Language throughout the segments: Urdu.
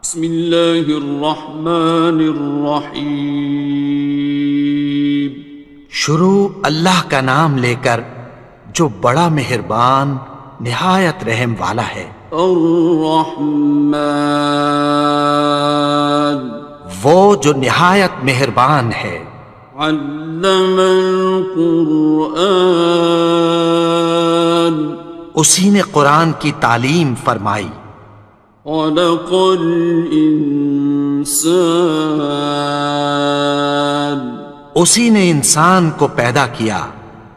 بسم اللہ الرحمن الرحیم۔ شروع اللہ کا نام لے کر جو بڑا مہربان نہایت رحم والا ہے۔ الرحمن، وہ جو نہایت مہربان ہے۔ علم القرآن، اسی نے قرآن کی تعلیم فرمائی۔ خلق الانسان، اسی نے انسان کو پیدا کیا۔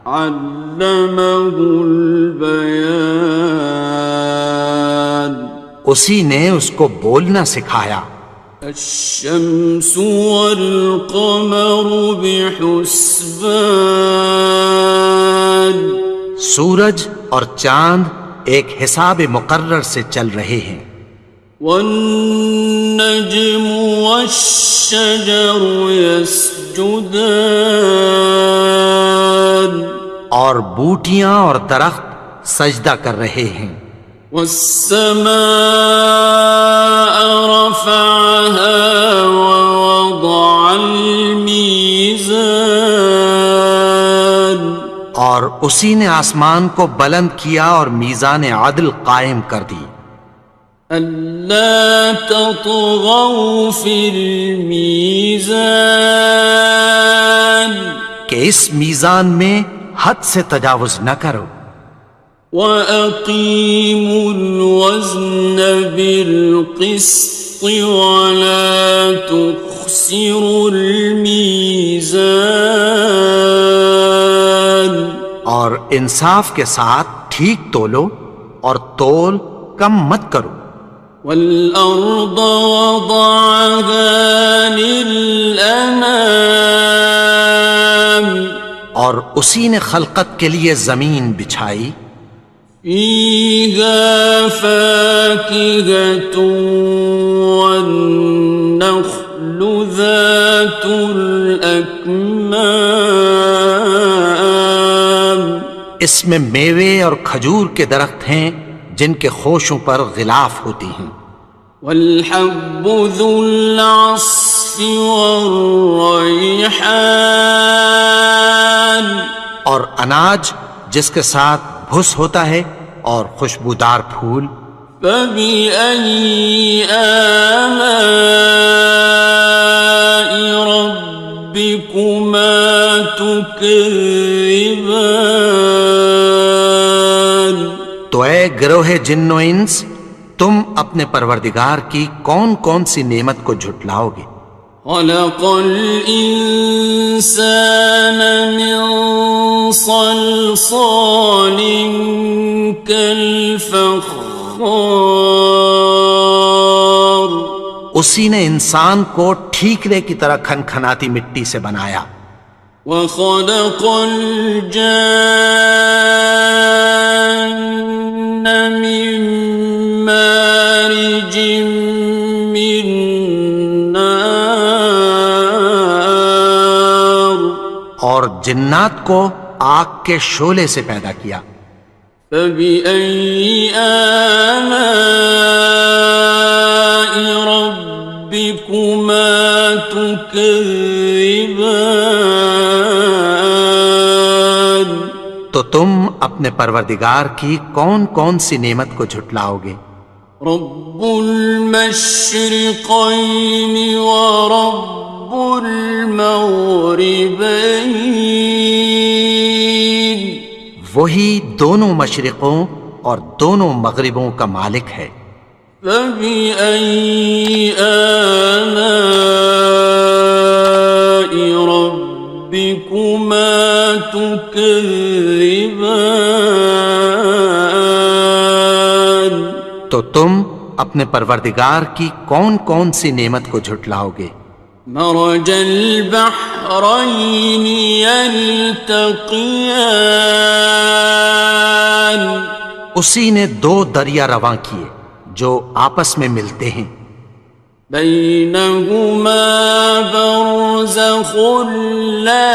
علمہ البیان، اسی نے اس کو بولنا سکھایا۔ الشمس والقمر بحسبان، سورج اور چاند ایک حساب مقرر سے چل رہے ہیں۔ والنجم والشجر يسجدان، اور بوٹیاں اور درخت سجدہ کر رہے ہیں۔ والسماء رفعها ووضع الميزان، اور اسی نے آسمان کو بلند کیا اور میزان عدل قائم کر دی۔ ألا تطغوا في الميزان، کہ اس میزان میں حد سے تجاوز نہ کرو۔ وَأَقِيمُوا الْوَزْنَ بِالْقِسْطِ وَلَا تُخْسِرُوا الْمِيزَانَ، اور انصاف کے ساتھ ٹھیک تولو اور تول کم مت کرو۔ وَالْأَرْضَ وَضَعَهَا لِلْأَنَامِ، اور اسی نے خلقت کے لیے زمین بچھائی۔ فِيهَا فَاكِهَةٌ وَالنَّخْلُ ذَاتُ الْأَكْمَامِ، اس میں میوے اور کھجور کے درخت ہیں جن کے خوشوں پر غلاف ہوتی ہیں۔ وَالْحَبُّ ذُو الْعَصْفِ وَالرَّيْحَانِ، اور اناج جس کے ساتھ بھس ہوتا ہے اور خوشبودار پھول۔ فَبِأَيِّ آلَاءِ رَبِّكُمَا تُكَذِّبَانِ، تو اے گروہ جن و انس، تم اپنے پروردگار کی کون کون سی نعمت کو جھٹلاؤ گے؟ خَلَقَ الْإِنسَانَ مِنْ صَلْصَالٍ كَالْفَخَّارِ، اسی نے انسان کو ٹھیکرے کی طرح کھنکھناتی مٹی سے بنایا۔ وَخَلَقَ الْجَانَّ مِن مَّارِجٍ مِّن نَّارٍ، اور جنات کو آگ کے شعلے سے پیدا کیا۔ فَبِأَيِّ آلَاءِ رَبِّكُمَا تُكَذِّبَانِ، تو تم اپنے پروردگار کی کون کون سی نعمت کو جھٹلاؤ گے؟ رب المشرقین ورب المغربین، وہی دونوں مشرقوں اور دونوں مغربوں کا مالک ہے۔ فَبِأَيِّ آلَاءِ رَبِّكُمَا تُكَذِّبَانِ، تو تم اپنے پروردگار کی کون کون سی نعمت کو جھٹلاؤ گے؟ مرج البحرین یلتقیان، اسی نے دو دریا رواں کیے جو آپس میں ملتے ہیں۔ بینہما برزخ لا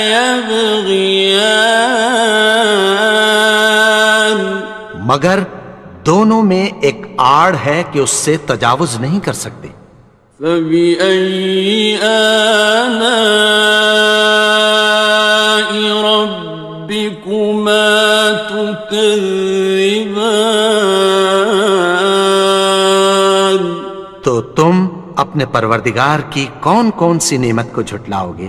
یبغیان، مگر دونوں میں ایک آڑ ہے کہ اس سے تجاوز نہیں کر سکتے۔ فبأي آلاء ربكما تكذبان؟ تو تم اپنے پروردگار کی کون کون سی نعمت کو جھٹلاؤ گے؟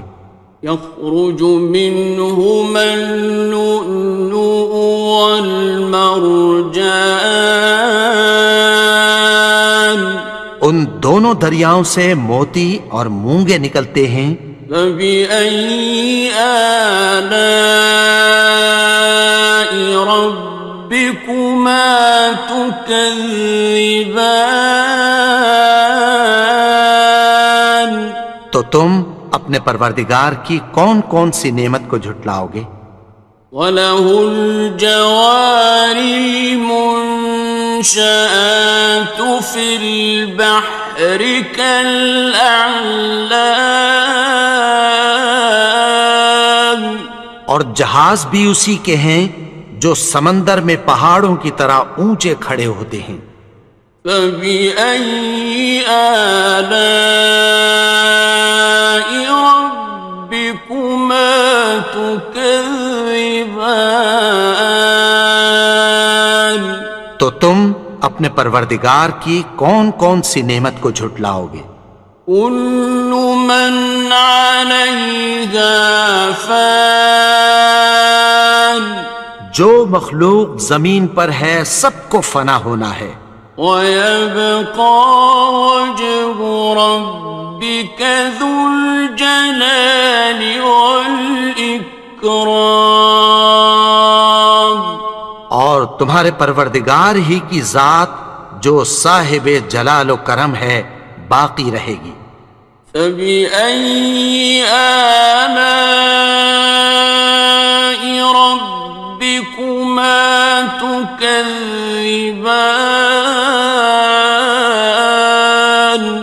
يخرج منهما اللؤلؤ والمرجان، ان دونوں دریاؤں سے موتی اور مونگے نکلتے ہیں۔ فبأي آلاء ربكما تكذبان؟ تو تم اپنے پروردگار کی کون کون سی نعمت کو جھٹلاؤ گے؟ وَلَهُ الْجَوَارِ الْمُنشَآتُ فِي الْبَحْرِ كَالْأَعْلَامِ، اور جہاز بھی اسی کے ہیں جو سمندر میں پہاڑوں کی طرح اونچے کھڑے ہوتے ہیں۔ فَبِأَيِّ آلَاءِ رَبِّكُمَا تُكَذِّبَانِ؟ تو تم اپنے پروردگار کی کون کون سی نعمت کو جھٹلاؤ گے؟ كُلُّ مَنْ عَلَيْهَا فَانٍ، جو مخلوق زمین پر ہے سب کو فنا ہونا ہے۔ وَيَبْقَى وَجْهُ رَبِّكَ ذُو الْجَلَالِ وَالْإِكْرَامِ، اور تمہارے پروردگار ہی کی ذات جو صاحب جلال و کرم ہے باقی رہے گی۔ فَبِأَيِّ آلَاءِ رَبِّكُمَا تُكَذِّبَانِ؟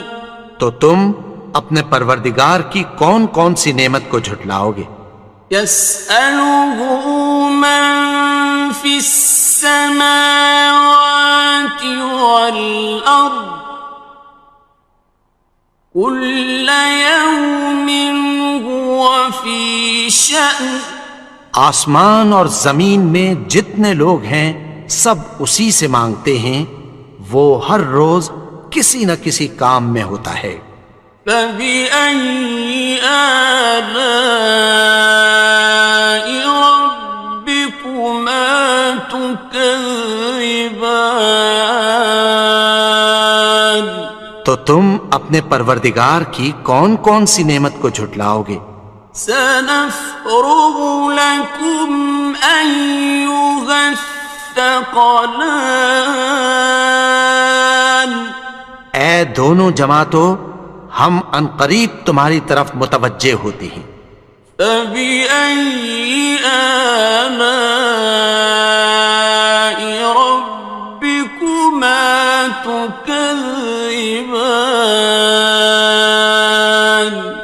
تو تم اپنے پروردگار کی کون کون سی نعمت کو جھٹلاؤ گے؟ يَسْأَلُهُ مَن فِي السَّمَاوَاتِ وَالْأَرْضِ كُلَّ يَوْمٍ هُوَ فِي شَأْنٍ، آسمان اور زمین میں جتنے لوگ ہیں سب اسی سے مانگتے ہیں، وہ ہر روز کسی نہ کسی کام میں ہوتا ہے۔ فَبِأَيِّ آلَاءِ رَبِّكُمَا تُكَذِّبَانِ؟ تو تم اپنے پروردگار کی کون کون سی نعمت کو جھٹلاؤ گے؟ سَنَفْرُغُ لَكُمْ أَيُّهَ الثَّقَلَانِ، اے دونوں جماعتوں، ہم عنقریب تمہاری طرف متوجہ ہوتے ہیں۔ فَبِأَيِّ آلَاءِ رَبِّكُمَا تُكَذِّبَانِ؟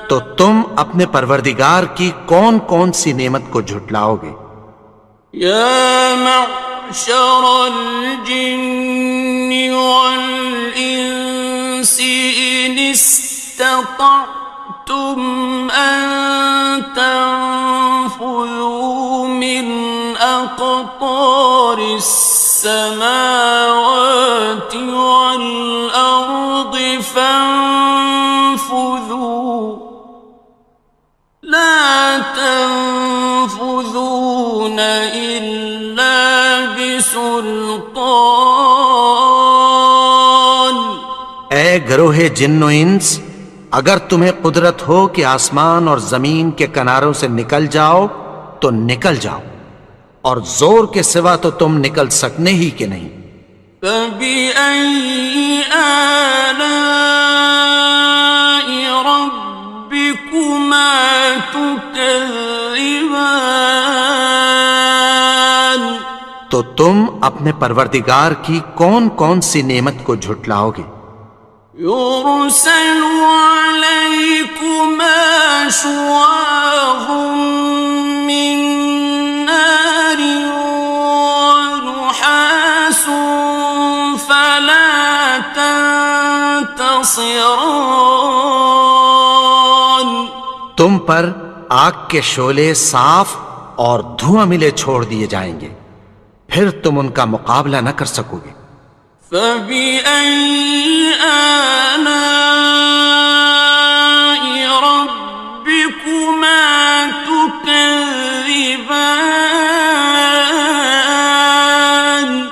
تو تم اپنے پروردگار کی کون کون سی نعمت کو جھٹلاؤ گے؟ يَا مَعْشَرَ الْجِنِّ وَالْإِنسِ إِنِ اسْتَطَعْتُمْ أَن تَنفُذُوا مِنْ أَقْطَارِ السَّمَاوَاتِ وَالْأَرْضِ فَانفُذُوا لَا تَنفُذُونَ إِلَّا بِسُلْطَانٍ۔ اے گروہ جن و انس، اگر تمہیں قدرت ہو کہ آسمان اور زمین کے کناروں سے نکل جاؤ تو نکل جاؤ، اور زور کے سوا تو تم نکل سکنے ہی کہ نہیں۔ فَبِأَيِّ آلَاءِ رَبِّكُمَا تُكَذِّبَانِ؟ تو تم اپنے پروردگار کی کون کون سی نعمت کو جھٹلاؤ گے؟ يُرْسَلُ عَلَيْكُمَا شُوَاظٌ مِّن نَّارٍ وَنُحَاسٌ خاصران. تم پر آگ کے شعلے صاف اور دھواں ملے چھوڑ دیے جائیں گے، پھر تم ان کا مقابلہ نہ کر سکو گے۔ فَبِأَيِّ آلَاءِ رَبِّكُمَا تُكَذِّبَانِ.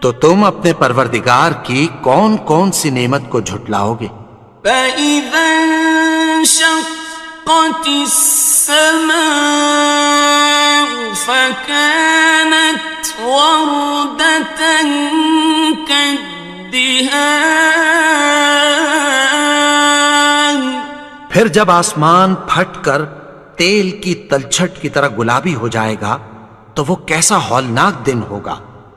تو تم اپنے پروردگار کی کون کون سی نعمت کو جھٹلاؤ گے؟ فَإِذَا انشَقَّتِ السَّمَاءُ فَكَانَتْ وَرْدَةً كَالدِّهَانِ. پھر جب آسمان پھٹ کر تیل کی تلچھٹ کی طرح گلابی ہو جائے گا تو وہ کیسا ہولناک دن ہوگا۔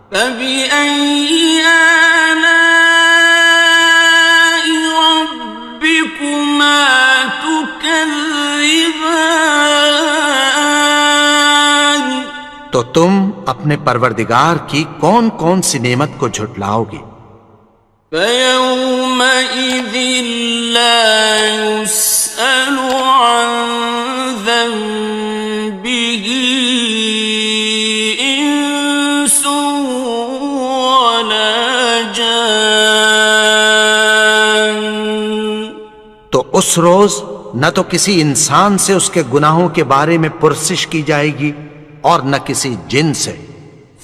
فَبِأَيِّ آلَاءِ رَبِّكُمَا تُكَذِّبَانِ. تو تم اپنے پروردگار کی کون کون سی نعمت کو جھٹلاؤ گے؟ فَيَوْمَئِذٍ لَا يُسْأَلُ عَنْ ذَنبِهِ إِنسٌ وَلَا جَانٌ. تو اس روز نہ تو کسی انسان سے اس کے گناہوں کے بارے میں پرسش کی جائے گی اور نہ کسی جن سے۔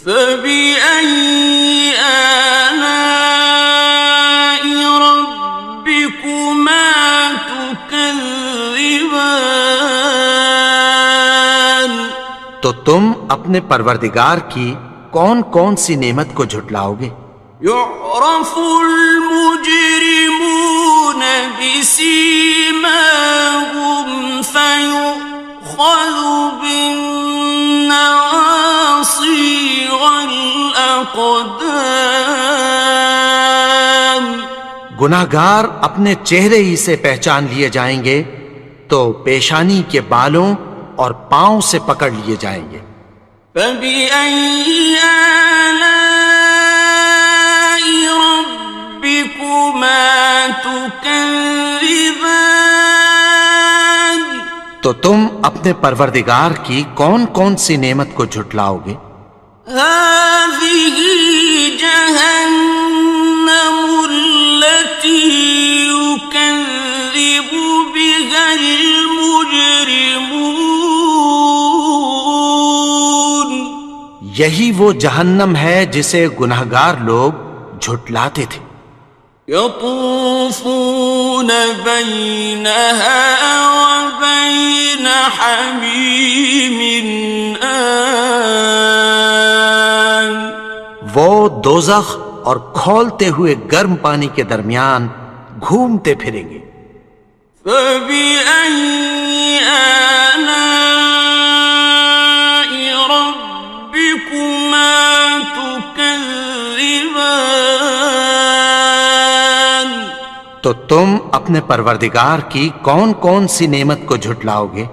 فَبِأَيِّ آلَاءِ رَبِّكُمَا تُكَذِّبَانِ. تو تم اپنے پروردگار کی کون کون سی نعمت کو جھٹلاؤ گے؟ يُعْرَفُ الْمُجْرِمُونَ بِسِيمَاهُمْ فَيُؤْخَذُ بِالنَّوَاصِي وَالْأَقْدَامِ. گناہگار اپنے چہرے ہی سے پہچان لیے جائیں گے تو پیشانی کے بالوں اور پاؤں سے پکڑ لیے جائیں گے۔ فَبِأَيِّ آلَاءِ رَبِّكُمَا تُكَذِّبَانِ. تو تم اپنے پروردگار کی کون کون سی نعمت کو جھٹلاؤ گے؟ هَٰذِهِ جَهَنَّمُ الَّتِي يُكَذِّبُ بِهَا الْمُجْرِمُونَ. یہی وہ جہنم ہے جسے گناہگار لوگ جھٹلاتے تھے۔ يَطُوفُونَ بَيْنَهَا وَبَيْنَ حَمِيمٍ آنٍ. وہ دوزخ اور کھولتے ہوئے گرم پانی کے درمیان گھومتے پھریں گے۔ فَبِأَيِّ آلَاءِ رَبِّكُمَا تُكَذِّبَانِ. تو تم اپنے پروردگار کی کون کون سی نعمت کو جھٹلاؤ گے؟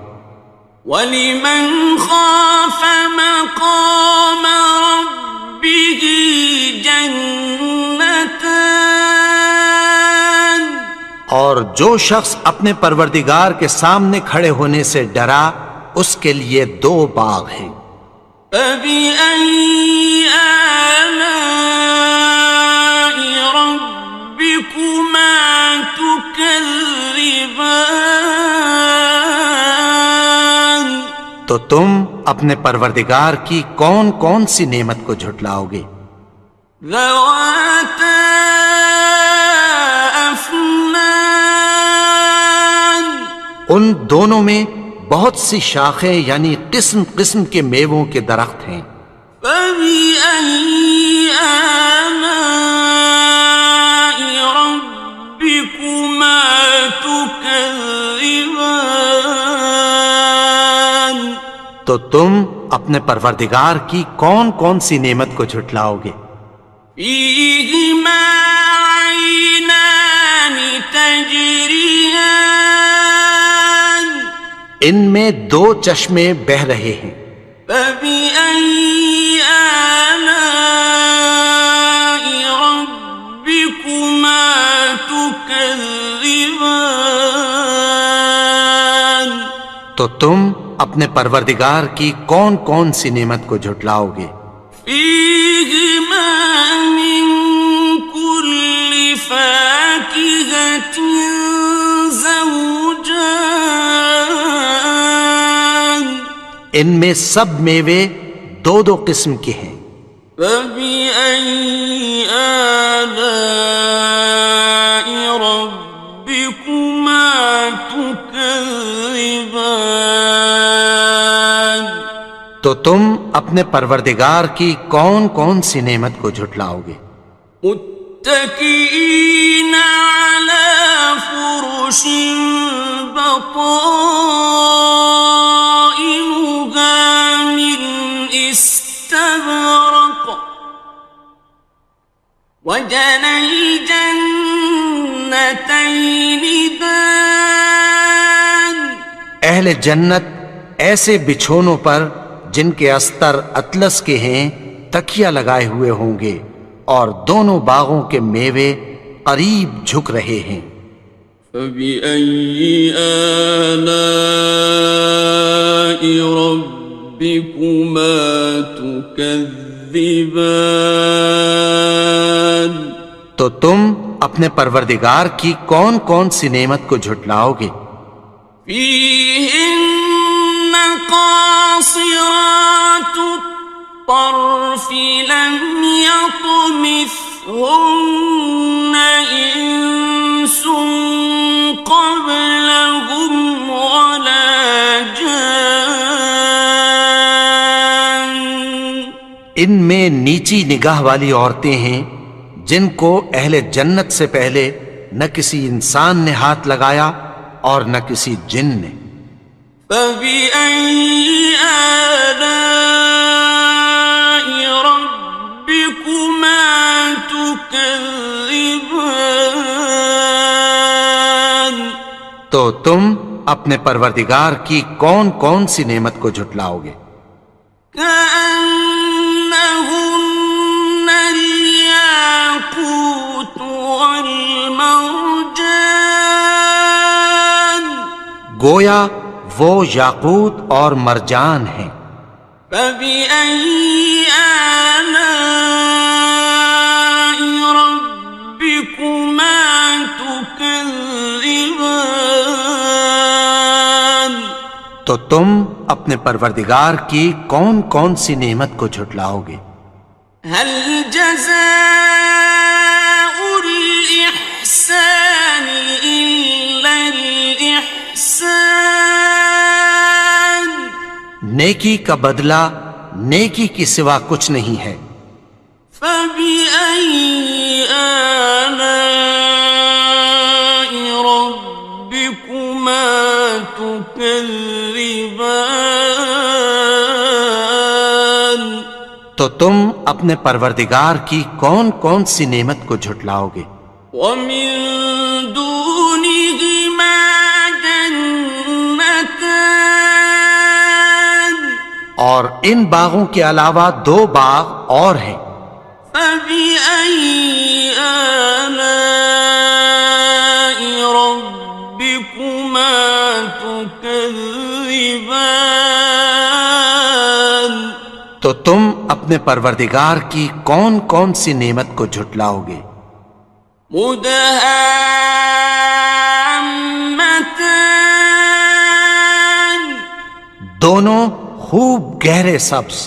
وَلِمَنْ خَافَ مَقَامَ رَبِّهِ جَنَّتَانِ. اور جو شخص اپنے پروردگار کے سامنے کھڑے ہونے سے ڈرا اس کے لیے دو باغ ہیں۔ فَبِأَيِّ آلَاءِ رَبِّكُمَا تُكَذِّبَانِ. تو تم اپنے پروردگار کی کون کون سی نعمت کو جھٹلاؤ گے؟ ذَوَاتَا أَفْنَانٍ. ان دونوں میں بہت سی شاخیں یعنی قسم قسم کے میووں کے درخت ہیں۔ فَبِأَيِّ آلَاءِ رَبِّكُمَا تُكَذِّبَانِ. تو تم اپنے پروردگار کی کون کون سی نعمت کو جھٹلاؤ گے؟ فِيهِمَا عَيْنَانِ تَجْرِيَانِ. ان میں دو چشمے بہہ رہے ہیں۔ فَبِأَيِّ آلَاءِ رَبِّكُمَا تُكَذِّبَانِ. تكذبان تو تم اپنے پروردگار کی کون کون سی نعمت کو جھٹلاؤ گے؟ فيهما من كل فاكهة زوجان ان میں سب میوے دو دو قسم کے ہیں۔ فبأي آلاء ربكما تكذبان تو تم اپنے پروردگار کی کون کون سی نعمت کو جھٹلاؤ گے؟ متكئين على فرش بطائنها من استبرق وجنى الجنتين دان اہل جنت ایسے بچھونوں پر جن کے استر اطلس کے ہیں تکیہ لگائے ہوئے ہوں گے، اور دونوں باغوں کے میوے قریب جھک رہے ہیں۔ فبأي آلاء ربكما تكذبان تو تم اپنے پروردگار کی کون کون سی نعمت کو جھٹلاؤ گے؟ فيهن قاصرات الطرف لم يطمثهن إنس قبلهم ولا جان ان میں نیچی نگاہ والی عورتیں ہیں جن کو اہل جنت سے پہلے نہ کسی انسان نے ہاتھ لگایا اور نہ کسی جن نے۔ فبأي آلاء ربكما تكذبان تو تم اپنے پروردگار کی کون کون سی نعمت کو جھٹلاؤ گے؟ كأنهن الياقوت والمرجان گویا وہ یاقوت اور مرجان ہیں۔ فبأي آلاء ربكما تكذبان تو تم اپنے پروردگار کی کون کون سی نعمت کو جھٹلاؤ گے؟ هل جزاء الإحسان إلا الإحسان نیکی کا بدلہ نیکی کی سوا کچھ نہیں ہے۔ فبأي آلاء ربكما تكذبان تو تم اپنے پروردگار کی کون کون سی نعمت کو جھٹلاؤ گے؟ ومن دونهما جنتان اور ان باغوں کے علاوہ دو باغ اور ہیں۔ فبأي آلاء ربكما تكذبان تو تم اپنے پروردگار کی کون کون سی نعمت کو جھٹلاؤ گے؟ مدهامتان دونوں خوب گہرے سبز۔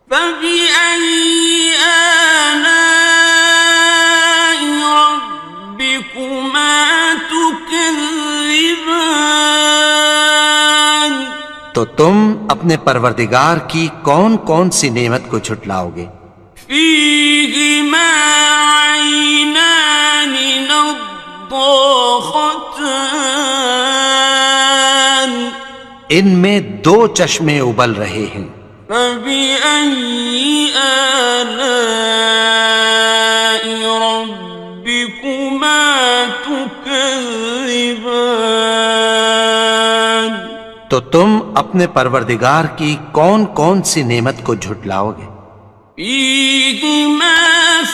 فبأي آلاء ربكما تكذبان تو تم اپنے پروردگار کی کون کون سی نعمت کو جھٹلاؤ گے؟ فيهما عينان نضاختان ان میں دو چشمے ابل رہے ہیں۔ فبأي آلاء ربكما تكذبان تو تم اپنے پروردگار کی کون کون سی نعمت کو جھٹلاؤ گے؟ فيهما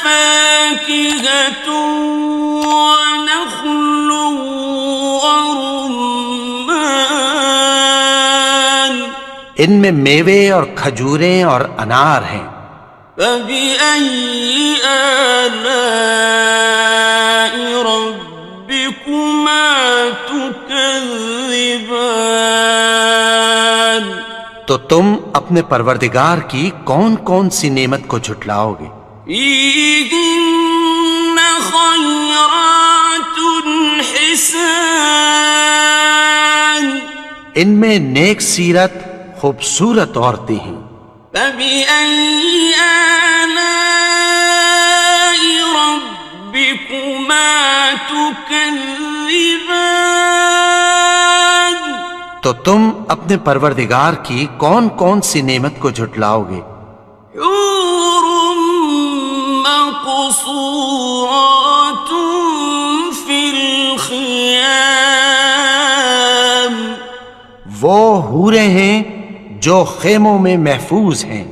فاكهة ونخل ورمان ان میں میوے اور کھجوریں اور انار ہیں. فبأي آلاء ربكما تكذبان تو تم اپنے پروردگار کی کون کون سی نعمت کو جھٹلاؤ گے؟ فيهن خيرات حسان ان میں نیک سیرت خوبصورت عورتیں ہیں. فبأي آلاء ربكما تكذبان تو تم اپنے پروردگار کی کون کون سی نعمت کو جھٹلاؤ گے؟ حور مقصورات في الخيام وہ حوریں ہیں جو خیموں میں محفوظ ہیں.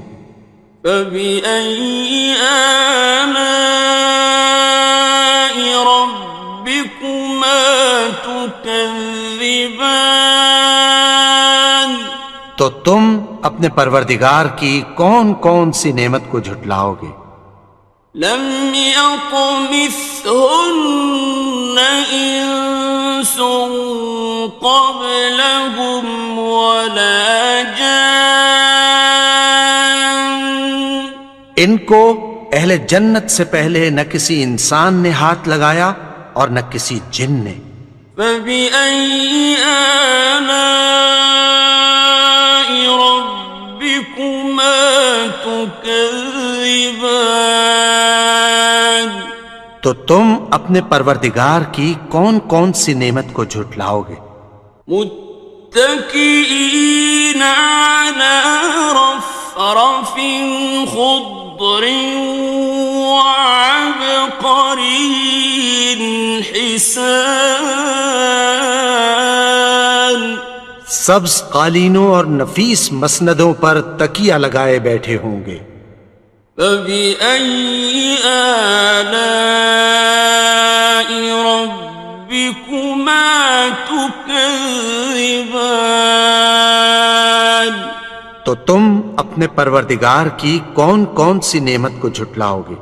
فبأي آلاء ربكما تكذبان تو تم اپنے پروردگار کی کون کون سی نعمت کو جھٹلاؤ گے؟ لم يطمثهن إنس قبلهم ولا جان ان کو اہل جنت سے پہلے نہ کسی انسان نے ہاتھ لگایا اور نہ کسی جن نے. فبأي آلاء ربكما تكذبان تو تم اپنے پروردگار کی کون کون سی نعمت کو جھٹلاؤ گے؟ متكئين على رفرف خضر وعبقري حسان سبز قالینوں اور نفیس مسندوں پر تکیہ لگائے بیٹھے ہوں گے. فبأي آلاء ربكما تكذبان تو تم اپنے پروردگار کی کون کون سی نعمت کو جھٹلاؤ گے؟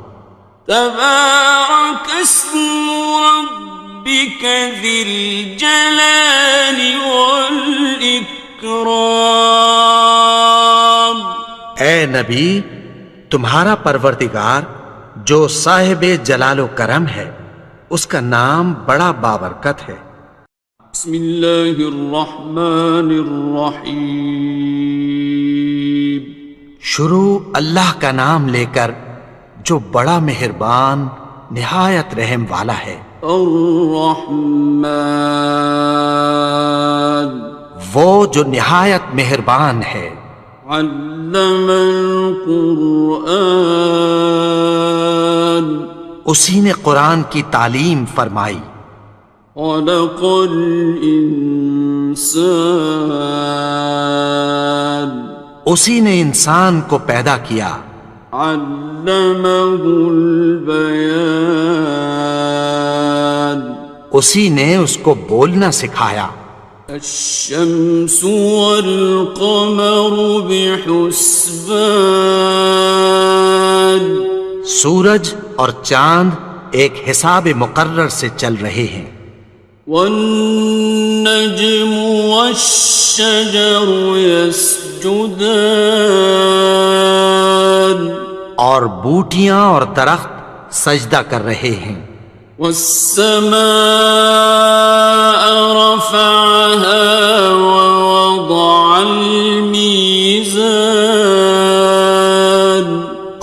تبارك اسم ربك ذي الجلال والإكرام اے نبی، تمہارا پروردگار جو صاحب جلال و کرم ہے، اس کا نام بڑا بابرکت ہے. بسم اللہ الرحمن الرحیم شروع اللہ کا نام لے کر جو بڑا مہربان نہایت رحم والا ہے. الرحمن وہ جو نہایت مہربان ہے. علم القرآن اسی نے قرآن کی تعلیم فرمائی. خلق الانسان اسی نے انسان کو پیدا کیا. علمہ البیان اسی نے اس کو بولنا سکھایا. الشمس والقمر بحسبان سورج اور چاند ایک حساب مقرر سے چل رہے ہیں. والنجم والشجر يسجدان اور بوٹیاں اور درخت سجدہ کر رہے ہیں. والسماء رفعها ووضع الميزان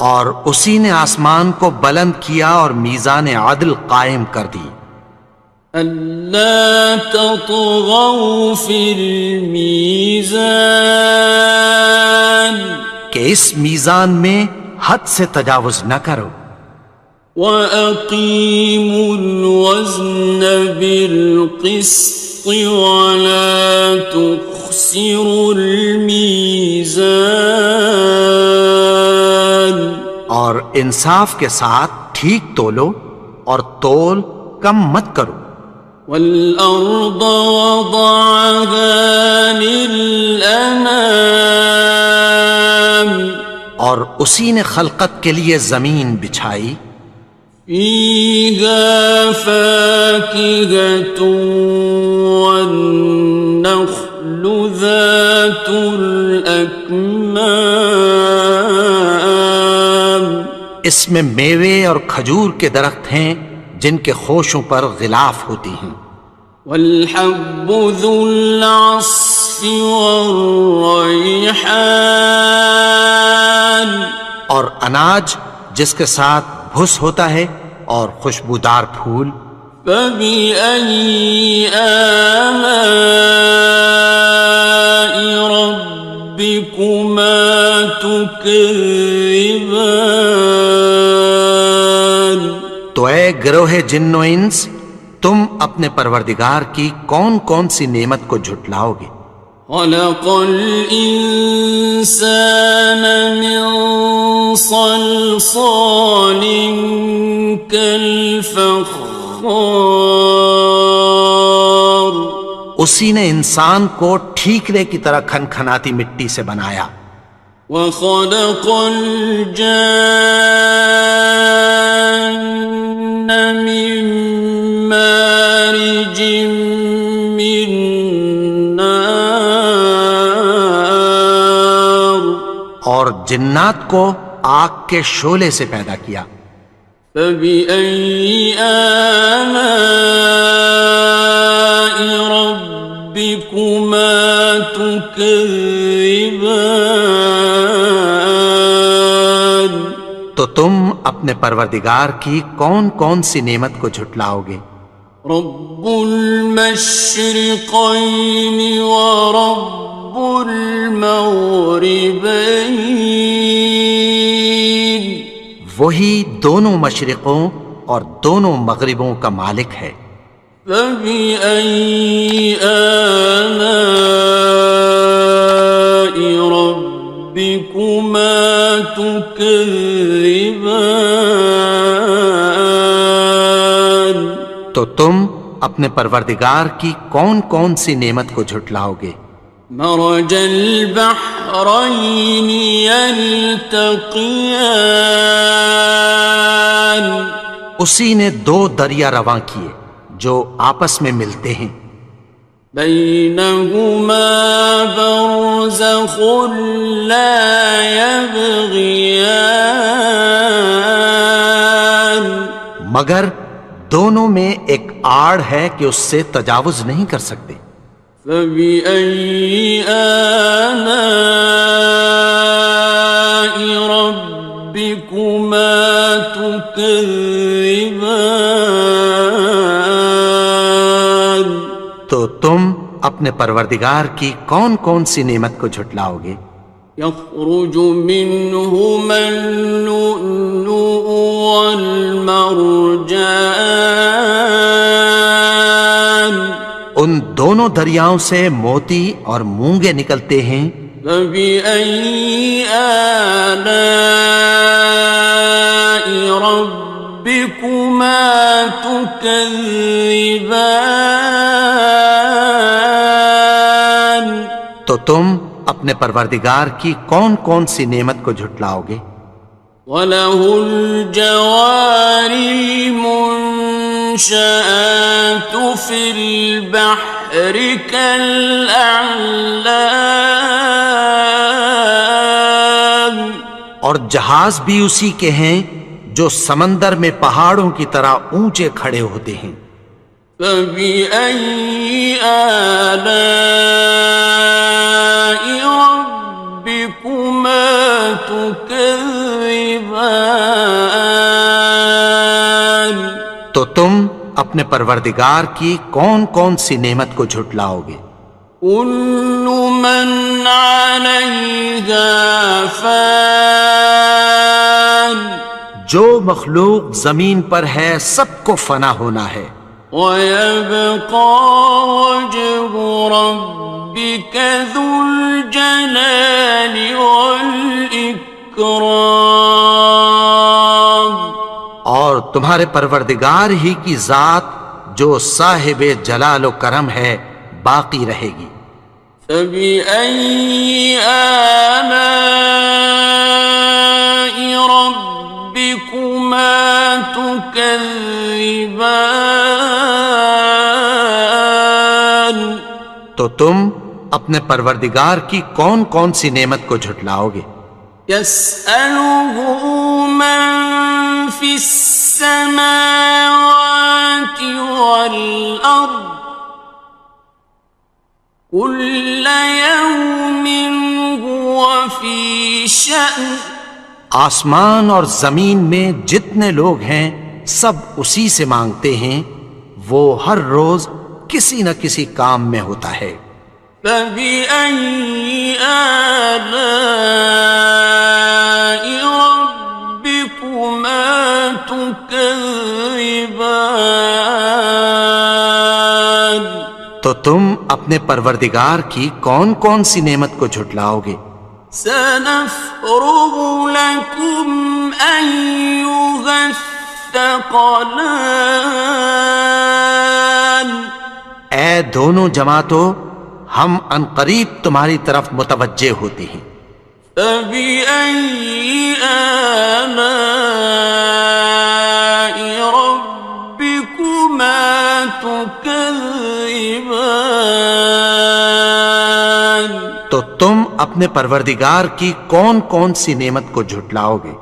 اور اسی نے آسمان کو بلند کیا اور میزان عدل قائم کر دی. ألا تطغوا في الميزان کہ اس میزان میں حد سے تجاوز نہ کرو. وَأَقِيمُوا الْوَزْنَ بِالْقِسْطِ وَلَا تُخْسِرُوا الْمِيزَانَ اور انصاف کے ساتھ ٹھیک تولو اور تول کم مت کرو. والأرض وضعها للأنام اور اسی نے خلقت کے لیے زمین بچھائی. فيها فاكهة والنخل ذات الأكمام اس میں میوے اور کھجور کے درخت ہیں جن کے خوشوں پر غلاف ہوتی ہیں. والحب ذو العصف والریحان اور اناج جس کے ساتھ بھس ہوتا ہے اور خوشبودار پھول. فبأي آلاء ربكما تكذبان تو اے گروہ جن و انس تم اپنے پروردگار کی کون کون سی نعمت کو جھٹلاؤ گے. خلق الإنسان من صلصال كالفخار اسی نے انسان کو ٹھیکرے کی طرح کھنکھناتی مٹی سے بنایا. وخلق الجان من مارج من نار اور جنات کو آگ کے شعلے سے پیدا کیا. فبأي آلاء ربكما تكذبان تو تم اپنے پروردگار کی کون کون سی نعمت کو جھٹلاؤ گے. رب المشرقين ورب المغربين وہی دونوں مشرقوں اور دونوں مغربوں کا مالک ہے. فبأي آلاء ربكما تكذبان تو تم اپنے پروردگار کی کون کون سی نعمت کو جھٹلاؤ گے. مرج البحرين يلتقيان اسی نے دو دریا رواں کیے جو آپس میں ملتے ہیں. بينهما برزخ لا يبغيان مگر دونوں میں ایک آڑ ہے کہ اس سے تجاوز نہیں کر سکتے. فبأي آلاء ربكما تكذبان تو تم اپنے پروردگار کی کون کون سی نعمت کو جھٹلاؤ گے. يخرج منهما اللؤلؤ والمرجان ان دونوں دریاؤں سے موتی اور مونگے نکلتے ہیں. فبأي آلاء ربكما تكذبان تو تم اپنے پروردگار کی کون کون سی نعمت کو جھٹلاؤ گے. وَلَهُ الْجَوَارِ الْمُنشَآتُ فِي الْبَحْرِ كَالْأَعْلَامِ اور جہاز بھی اسی کے ہیں جو سمندر میں پہاڑوں کی طرح اونچے کھڑے ہوتے ہیں. فبأي آلاء ربكما تكذبان تو تم اپنے پروردگار کی کون کون سی نعمت کو جھٹلاؤ گے. كل من عليها فان جو مخلوق زمین پر ہے سب کو فنا ہونا ہے. ويبقى وجه ربك ذو الجلال والإكرام تمہارے پروردگار ہی کی ذات جو صاحب جلال و کرم ہے باقی رہے گی۔ فبأي آلاء ربكما تكذبان؟ تو تم اپنے پروردگار کی کون کون سی نعمت کو جھٹلاؤ گے؟ يسأله من في السماوات والأرض كل يوم هو في شأن۔ آسمان اور زمین میں جتنے لوگ ہیں سب اسی سے مانگتے ہیں، وہ ہر روز کسی نہ کسی کام میں ہوتا ہے۔ فبأي آلاء ربكما تكذبان؟ تو تم اپنے پروردگار کی کون کون سی نعمت کو جھٹلاؤ گے؟ سنفرغ لكم أيها الثقلان۔ اے دونوں جماعتوں، ہم عنقریب تمہاری طرف متوجہ ہوتے ہیں۔ فبأي آلاء ربكما تكذبان؟ تو تم اپنے پروردگار کی کون کون سی نعمت کو جھٹلاؤ گے؟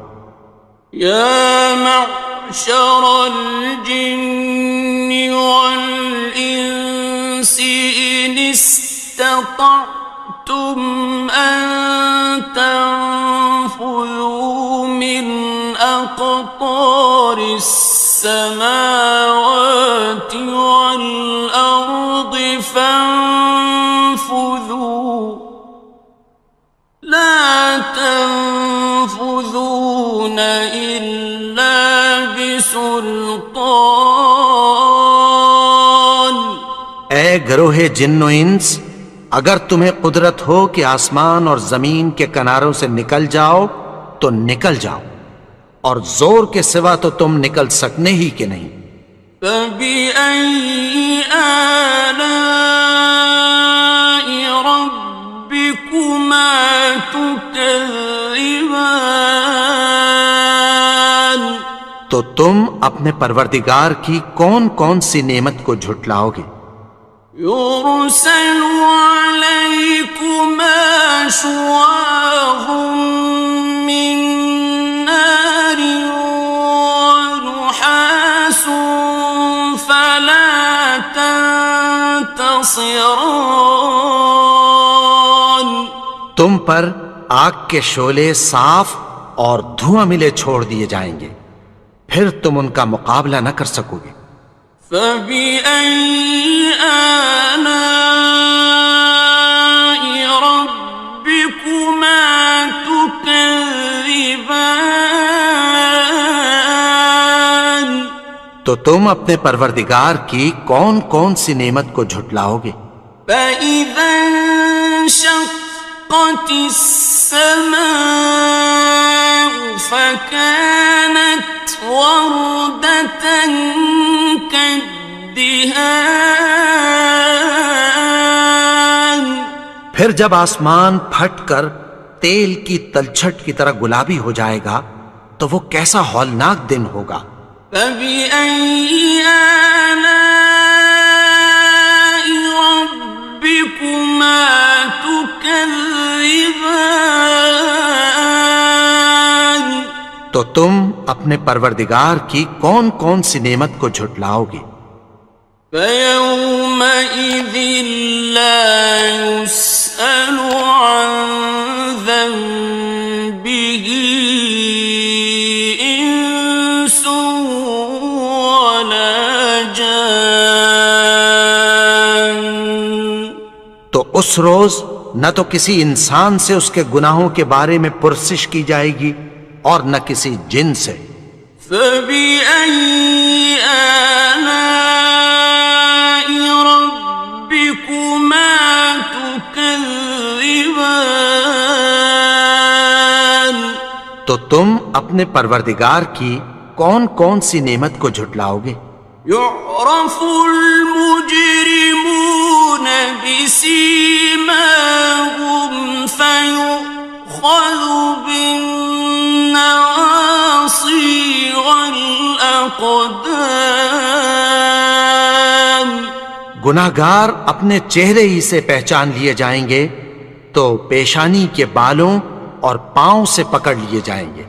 يا معشر الجن والإنس إن استطعتم أن تنفذوا من أقطار السماوات والأرض فانفذوا لا تنفذون إلا بسلطان۔ اے گروہ جن و انس، اگر تمہیں قدرت ہو کہ آسمان اور زمین کے کناروں سے نکل جاؤ تو نکل جاؤ، اور زور کے سوا تو تم نکل سکنے ہی کہ نہیں۔ فبأي آلاء ربكما تكذبان؟ تو تم اپنے پروردگار کی کون کون سی نعمت کو جھٹلاؤ گے؟ يرسل عليكما شواظ من نار ونحاس فلا تنتصران۔ تم پر آگ کے شعلے صاف اور دھواں ملے چھوڑ دیے جائیں گے، پھر تم ان کا مقابلہ نہ کر سکو گے۔ فبأي آلاء ربكما تكذبان؟ تو تم اپنے پروردگار کی کون کون سی نعمت کو جھٹلاؤ گے؟ فإذا انشقت السماء فكانت وردة كالدهان۔ پھر جب آسمان پھٹ کر تیل کی تلچھٹ کی طرح گلابی ہو جائے گا تو وہ کیسا ہولناک دن ہوگا۔ فبأي آلاء ربكما تكذبان؟ تو تم اپنے پروردگار کی کون کون سی نعمت کو جھٹلاؤ گے؟ فيومئذ لا يسأل عن ذنبه إنس ولا جان۔ تو اس روز نہ تو کسی انسان سے اس کے گناہوں کے بارے میں پرسش کی جائے گی اور نہ کسی جن سے۔ فبأي آلاء ربكما تكذبان؟ تو تم اپنے پروردگار کی کون کون سی نعمت کو جھٹلاؤ گے؟ يعرف المجرمون بسيماهم فيؤخذ بالنواصي والأقدام. گناہگار اپنے چہرے ہی سے پہچان لیے جائیں گے تو پیشانی کے بالوں اور پاؤں سے پکڑ لیے جائیں گے.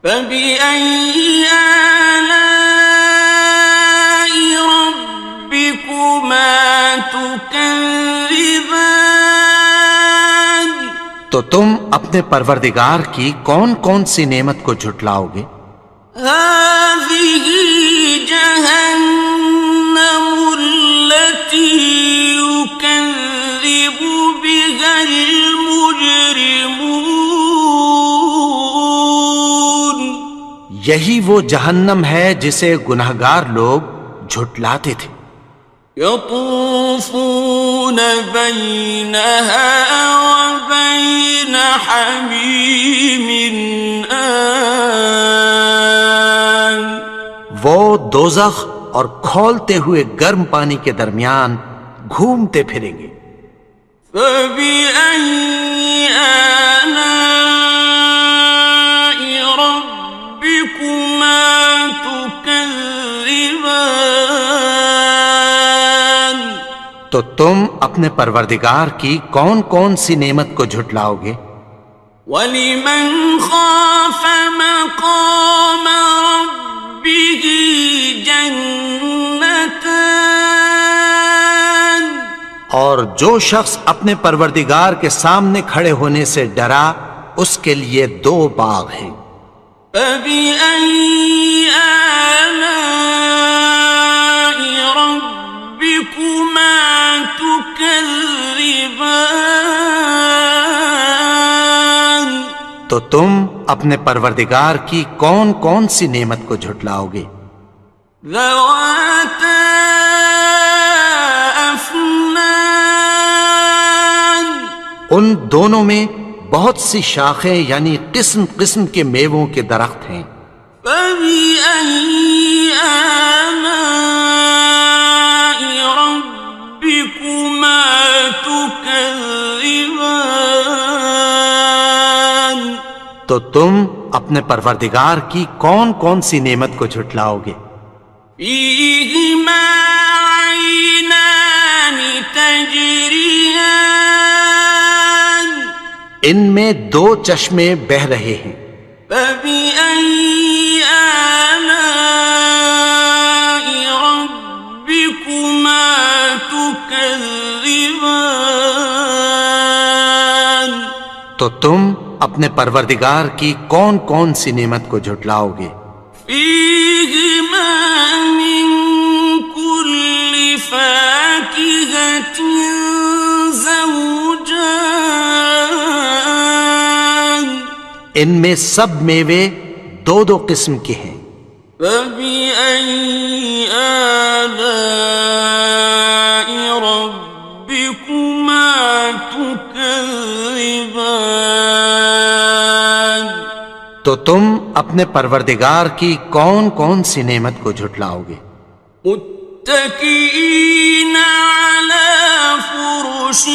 فبأي آلاء ربكما تكذبان. تو تم اپنے پروردگار کی کون کون سی نعمت کو جھٹلاؤ گے؟ هذه جهنم التي يكذب بها المجرمون. یہی وہ جہنم ہے جسے گناہگار لوگ جھٹلاتے تھے. يطوفون بينها وبين حميم آن. وہ دوزخ اور کھولتے ہوئے گرم پانی کے درمیان گھومتے پھریں گے. فبأي آلاء ربكما تكذبان. تو تم اپنے پروردگار کی کون کون سی نعمت کو جھٹلاؤ گے؟ وَلِمَنْ خَافَ مَقَامَ رَبِّهِ جَنَّتَانِ. اور جو شخص اپنے پروردگار کے سامنے کھڑے ہونے سے ڈرا اس کے لیے 2 باغ ہیں. فَبِأَيِّ آلَاءِ رَبِّكُمَا تُكَذِّبَانِ. تو تم اپنے پروردگار کی کون کون سی نعمت کو جھٹلاؤ گے؟ ذَوَاتَا أَفْنَانٍ. ان دونوں میں بہت سی شاخیں یعنی قسم قسم کے میووں کے درخت ہیں. فَبِأَيِّ آلَاءِ رَبِّكُمَا تُكَذِّبَانِ. تو تم اپنے پروردگار کی کون کون سی نعمت کو جھٹلاؤ گے؟ فِيهِمَا عَيْنَانِ تَجْرِيَانِ. ان میں 2 چشمے بہہ رہے ہیں. فَبِأَيِّ آلَاءِ رَبِّكُمَا تُكَذِّبَانِ. تو تم اپنے پروردگار کی کون کون سی نعمت کو جھٹلاؤ گے؟ فِيهِمَا مِن كُلِّ فَاكِهَةٍ زَوْجَانِ. ان میں سب میوے 2 قسم کے ہیں. فَبِأَيِّ آلَاءِ رَبِّكُمَا تُكَذِّبَانِ. تو تم اپنے پروردگار کی کون کون سی نعمت کو جھٹلاؤ گے؟ متكئين على فرش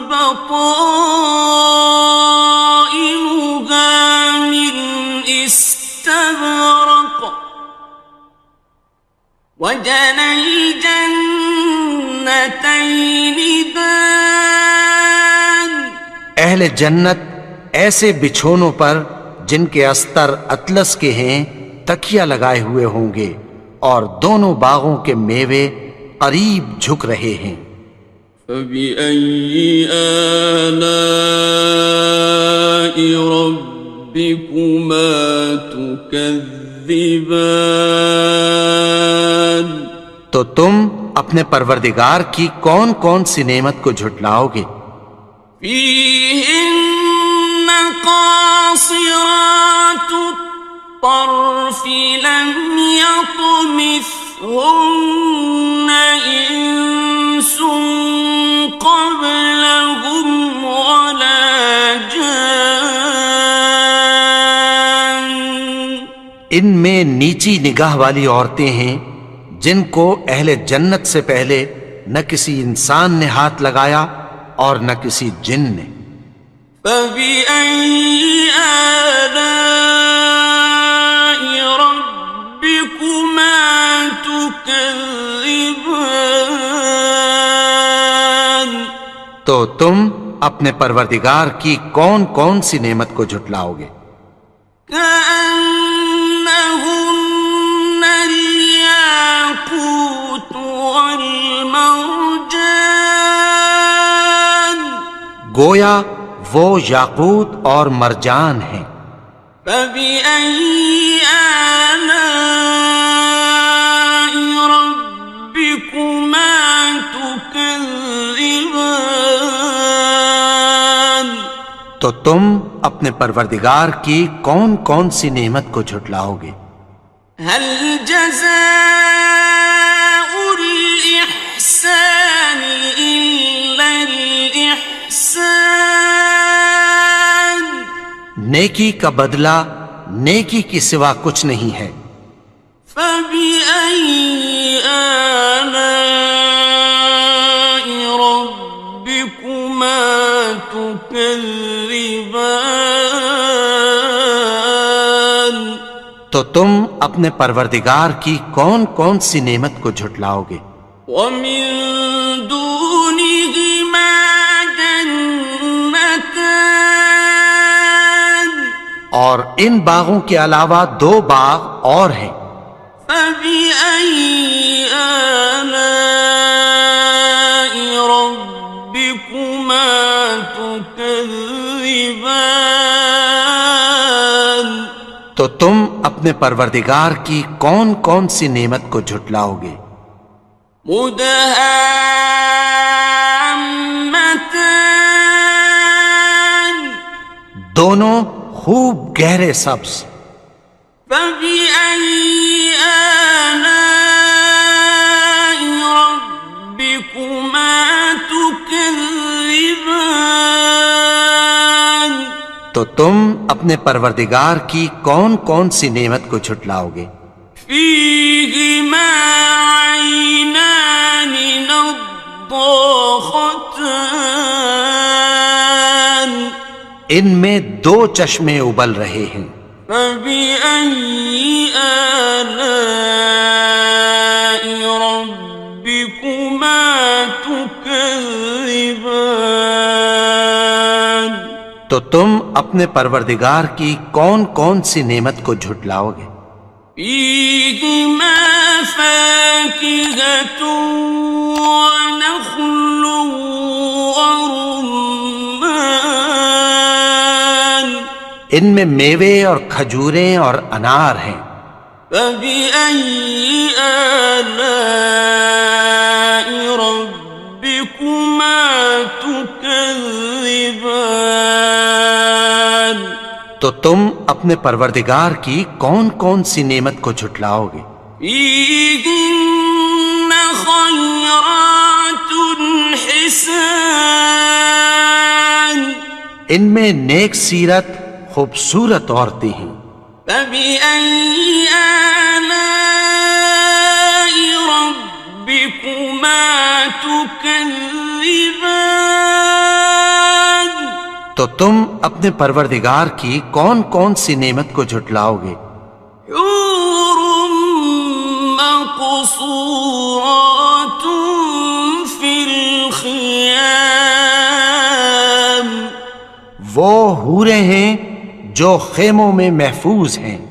بطائنها من استبرق وجنى الجنتين دان. اہل جنت ایسے بچھونوں پر جن کے استر اطلس کے ہیں تکیہ لگائے ہوئے ہوں گے اور دونوں باغوں کے میوے قریب جھک رہے ہیں. فَبِأَيِّ آلَاءِ رَبِّكُمَا تُكَذِّبَانِ. تو تم اپنے پروردگار کی کون کون سی نعمت کو جھٹلاؤ گے؟ فِيهِنَّ قَاصِرَاتُ الطَّرْفِ لَمْ يَطْمِثْهُنَّ إِنسٌ قَبْلَهُمْ وَلَا جَانٌّ. ان میں نیچی نگاہ والی عورتیں ہیں جن کو اہل جنت سے پہلے نہ کسی انسان نے ہاتھ لگایا اور نہ کسی جن نے۔ فَبِأَيِّ آلَاءِ رَبِّكُمَا تُكَذِّبَانِ؟ تو تم اپنے پروردگار کی کون کون سی نعمت کو جھٹلاؤ گے؟ كأنهن الياقوت والمرجان، گویا وہ یاقوت اور مرجان ہیں۔ فبأي آلاء ربكما تكذبان؟ تو تم اپنے پروردگار کی کون کون سی نعمت کو جھٹلاؤ گے؟ هل جزاء الإحسان إلا الإحسان؟ نیکی کا بدلہ نیکی کی سوا کچھ نہیں ہے۔ فبأي آلاء ربكما تكذبان؟ تو تم اپنے پروردگار کی کون کون سی نعمت کو جھٹلاؤ گے؟ ومن دونهما جنتان، اور ان باغوں کے علاوہ دو باغ اور ہیں۔ فبأي آلاء ربكما تكذبان؟ تو تم اپنے پروردگار کی کون کون سی نعمت کو جھٹلاؤ گے؟ مدہامتان، دونوں خوب گہرے سبز۔ فبأي آلاء ربكما تكذبان؟ تو تم اپنے پروردگار کی کون کون سی نعمت کو جھٹلاؤ گے؟ فيهما عينان نضاختان، ان میں دو چشمے ابل رہے ہیں۔ فبأي آلاء ربكما تكذبان؟ تو تم اپنے پروردگار کی کون کون سی نعمت کو جھٹلاؤ گے؟ فيهما فاكهة ونخل ورمان، ان میں میوے اور کھجوریں اور انار ہیں۔ فبأي آلاء ربكما تكذبان؟ تو تم اپنے پروردگار کی کون کون سی نعمت کو جھٹلاؤ گے؟ فيهن خيرات حسان، ان میں نیک سیرت خوبصورت عورتیں ہیں۔ فبأي آلاء ربكما تكذبان؟ تو تم اپنے پروردگار کی کون کون سی نعمت کو جھٹلاؤ گے؟ حور مقصورات في الخيام، وہ حوریں ہیں جو خیموں میں محفوظ ہیں۔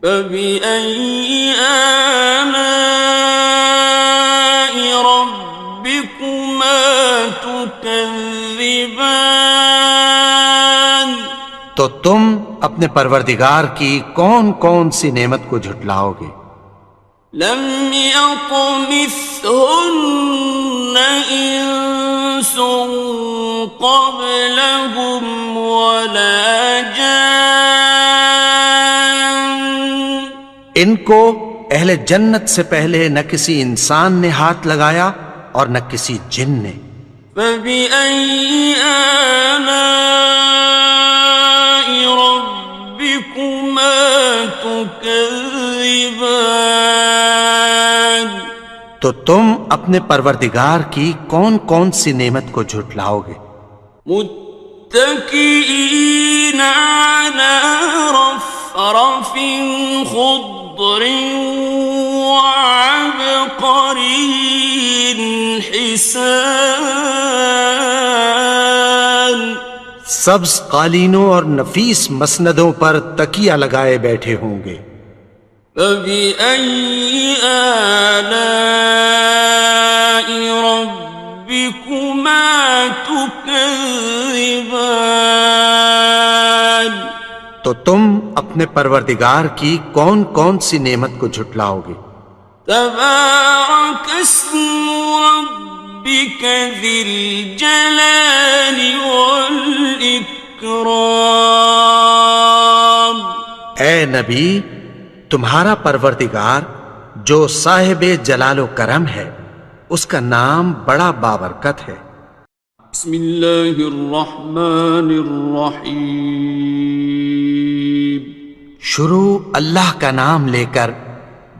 فبأي آلاء ربكما تكذبان؟ تو تم اپنے پروردگار کی کون کون سی نعمت کو جھٹلاؤ گے؟ لم يطمثهن إنس قبلهم ولا جان، ان کو اہل جنت سے پہلے نہ کسی انسان نے ہاتھ لگایا اور نہ کسی جن نے۔ فبأي آلاء ربكما تكذبان؟ تكذبان تو تم اپنے پروردگار کی کون کون سی نعمت کو جھٹلاؤ گے؟ متكئين على رفرف خضر وعبقري حسان سبز قالینوں اور نفیس مسندوں پر تکیہ لگائے بیٹھے ہوں گے۔ فبأي آلاء ربكما تكذبان تو تم اپنے پروردگار کی کون کون سی نعمت کو جھٹلاؤ گے؟ تبارك اسم ربك ذي الجلال والإكرام اے نبی، تمہارا پروردگار جو صاحب جلال و کرم ہے، اس کا نام بڑا بابرکت ہے۔ بسم اللہ الرحمن الرحیم شروع اللہ کا نام لے کر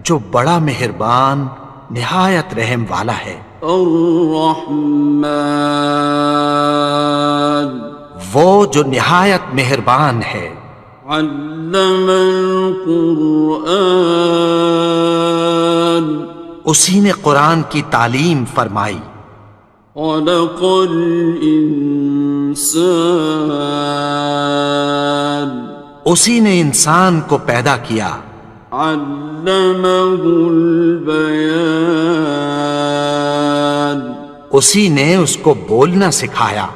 جو بڑا مہربان نہایت رحم والا ہے۔ الرحمن وہ جو نہایت مہربان ہے۔ علم القرآن اسی نے قرآن کی تعلیم فرمائی۔ خلق الانسان اسی نے انسان کو پیدا کیا۔ علمہ البیان اسی نے اس کو بولنا سکھایا۔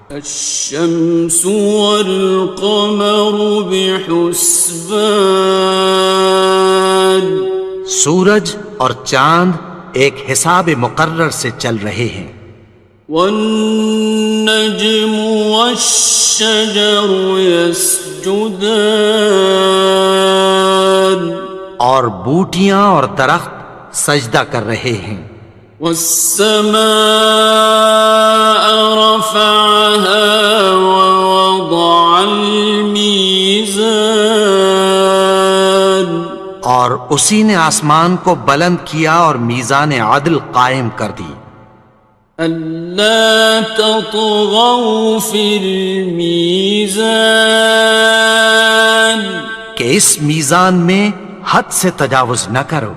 الشمس والقمر بحسبان سورج اور چاند ایک حساب مقرر سے چل رہے ہیں۔ والنجم والشجر يسجدان اور بوٹیاں اور درخت سجدہ کر رہے ہیں۔ والسماء رفعها ووضع الميزان اور اسی نے آسمان کو بلند کیا اور میزان عدل قائم کر دی۔ ألا تطغوا في الميزان کہ اس میزان میں حد سے تجاوز نہ کرو۔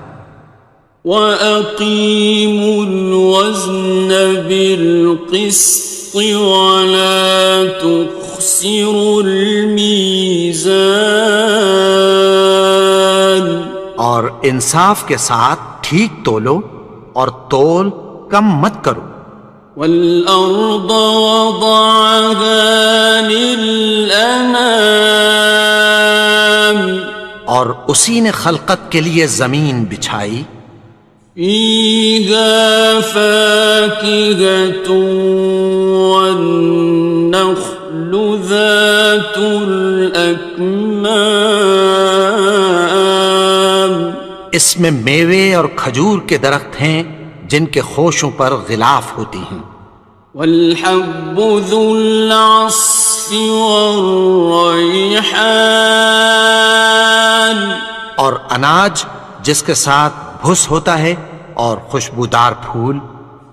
وَأَقِيمُوا الْوَزْنَ بِالْقِسْطِ وَلَا تُخْسِرُوا الْمِيزَانَ اور انصاف کے ساتھ ٹھیک تولو اور تول کم مت کرو۔ وَالْأَرْضَ وَضَعَهَا لِلْأَنَامِ اور اسی نے خلقت کے لیے زمین بچھائی۔ فِيهَا فَاكِهَةٌ وَالنَّخْلُ ذَاتُ الْأَكْمَامِ اس میں میوے اور کھجور کے درخت ہیں جن کے خوشوں پر غلاف ہوتی ہیں۔ وَالْحَبُّ ذُو الْعَصْفِ وَالرَّيْحَانِ اور اناج جس کے ساتھ بھس ہوتا ہے اور خوشبودار پھول۔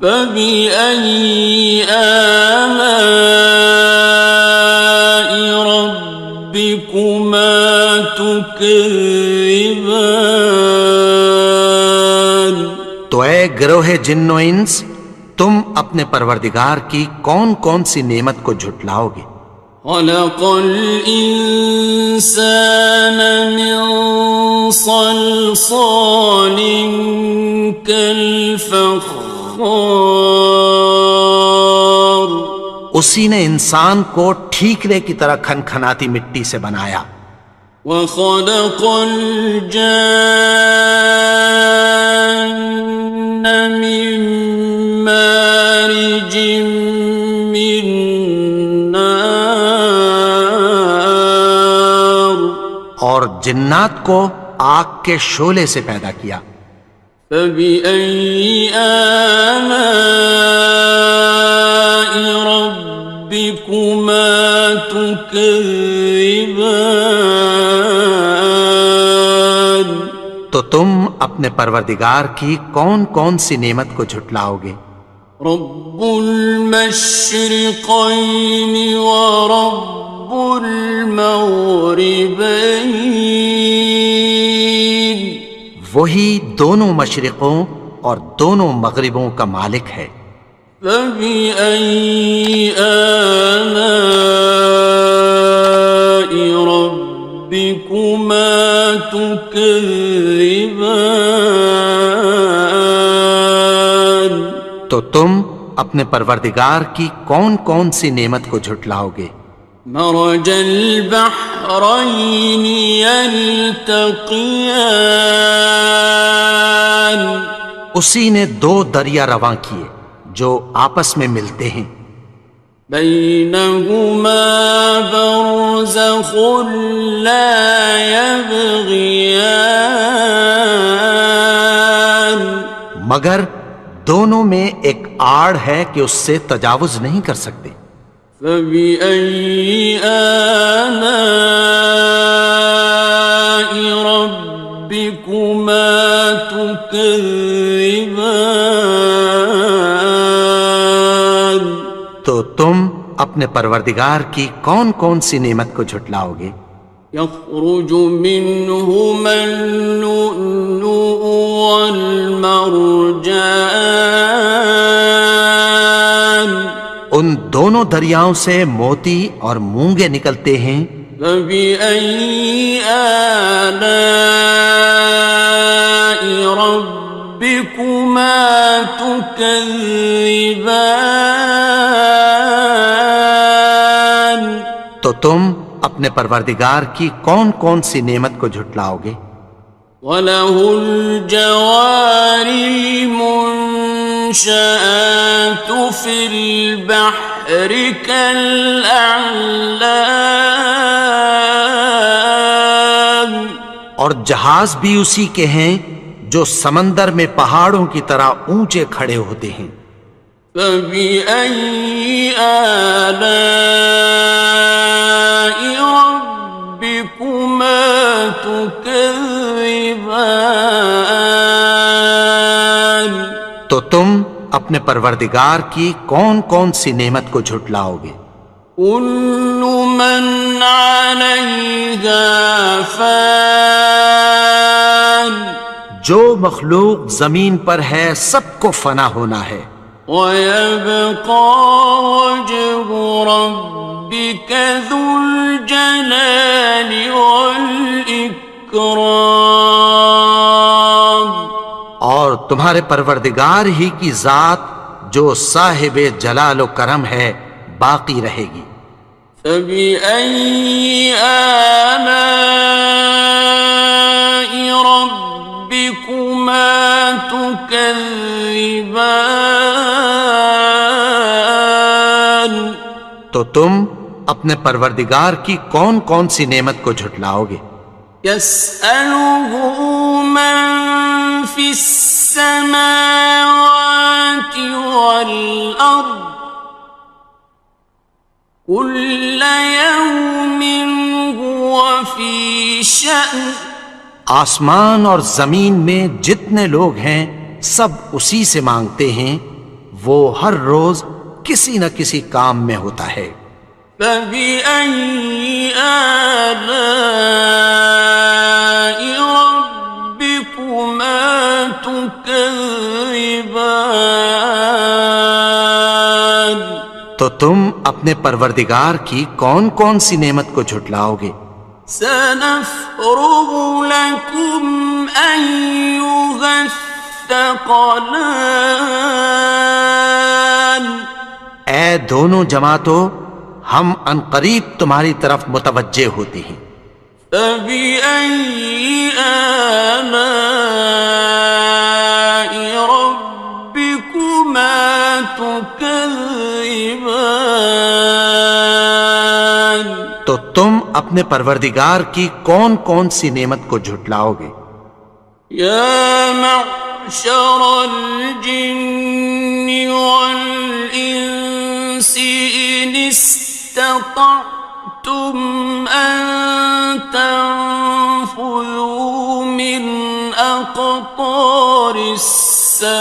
فَبِأَيِّ آلَاءِ رَبِّكُمَا تُكَذِّبَانِ تو اے گروہ جن و انس، تم اپنے پروردگار کی کون کون سی نعمت کو جھٹلاؤ گے؟ خلق الإنسان من صلصال كالفخار اسی نے انسان کو ٹھیکرے کی طرح کھنکھناتی مٹی سے بنایا۔ وخلق الجان من مارج من نار اور جنات کو آگ کے شعلے سے پیدا کیا۔ فبأي آلاء ربكما تكذبان تو تم اپنے پروردگار کی کون کون سی نعمت کو جھٹلاؤ گے؟ رب المشرقين ورب المغربين وہی دونوں مشرقوں اور دونوں مغربوں کا مالک ہے۔ فبأي آلاء ربكما تكذبان تو تم اپنے پروردگار کی کون کون سی نعمت کو جھٹلاؤ گے؟ مرج البحرين يلتقيان اسی نے دو دریا رواں کیے جو آپس میں ملتے ہیں، بينهما برزخ لا يبغيان مگر دونوں میں ایک آڑ ہے کہ اس سے تجاوز نہیں کر سکتے۔ فبأي آلاء ربكما تكذبان تو تم اپنے پروردگار کی کون کون سی نعمت کو جھٹلاؤ گے؟ يخرج منهما اللؤلؤ والمرجان ان دونوں دریاؤں سے موتی اور مونگے نکلتے ہیں۔ فبأي آلاء ربكما تكذبان تو تم اپنے پروردگار کی کون کون سی نعمت کو جھٹلاؤ گے؟ وَلَهُ الْجَوَارِ الْمُنشَآتُ فِي الْبَحْرِ كَالْأَعْلَامِ اور جہاز بھی اسی کے ہیں جو سمندر میں پہاڑوں کی طرح اونچے کھڑے ہوتے ہیں۔ فَبِأَيِّ آلَاءِ رَبِّكُمَا تُكَذِّبَانِ تو تم اپنے پروردگار کی کون کون سی نعمت کو جھٹلاؤ گے؟ كُلُّ مَنْ عَلَيْهَا فَانٍ جو مخلوق زمین پر ہے سب کو فنا ہونا ہے، وَيَبْقَى وَجْهُ رَبِّكَ ذُو الْجَلَالِ وَالْإِكْرَامِ اور تمہارے پروردگار ہی کی ذات جو صاحب جلال و کرم ہے باقی رہے گی۔ فَبِأَيِّ آلَاءِ رَبِّكُمَا تُكَذِّبَانِ تو تم اپنے پروردگار کی کون کون سی نعمت کو جھٹلاؤ گے؟ يَسْأَلُهُ مَن فِي السَّمَاوَاتِ وَالْأَرْضِ كُلَّ يَوْمٍ هُوَ فِي شَأْنٍ آسمان اور زمین میں جتنے لوگ ہیں سب اسی سے مانگتے ہیں، وہ ہر روز کسی نہ کسی کام میں ہوتا ہے۔ فَبِأَيِّ آلَاءِ رَبِّكُمَا تُكَذِّبَانِ تو تم اپنے پروردگار کی کون کون سی نعمت کو جھٹلاؤ گے؟ سَنَفْرُغُ لَكُمْ أَيُّهَ الثَّقَلَانِ اے دونوں جماعتوں، ہم عنقریب تمہاری طرف متوجہ ہوتے ہیں۔ فَبِأَيِّ آلَاءِ رَبِّكُمَا تُكَذِّبَانِ تو تم اپنے پروردگار کی کون کون سی نعمت کو جھٹلاؤ گے؟ يَا مَعْشَرَ الْجِنِّ وَالْإِنسِ إِنِ اسْتَطَعْتُمْ أَن تَنفُذُوا مِنْ أقطار السماوات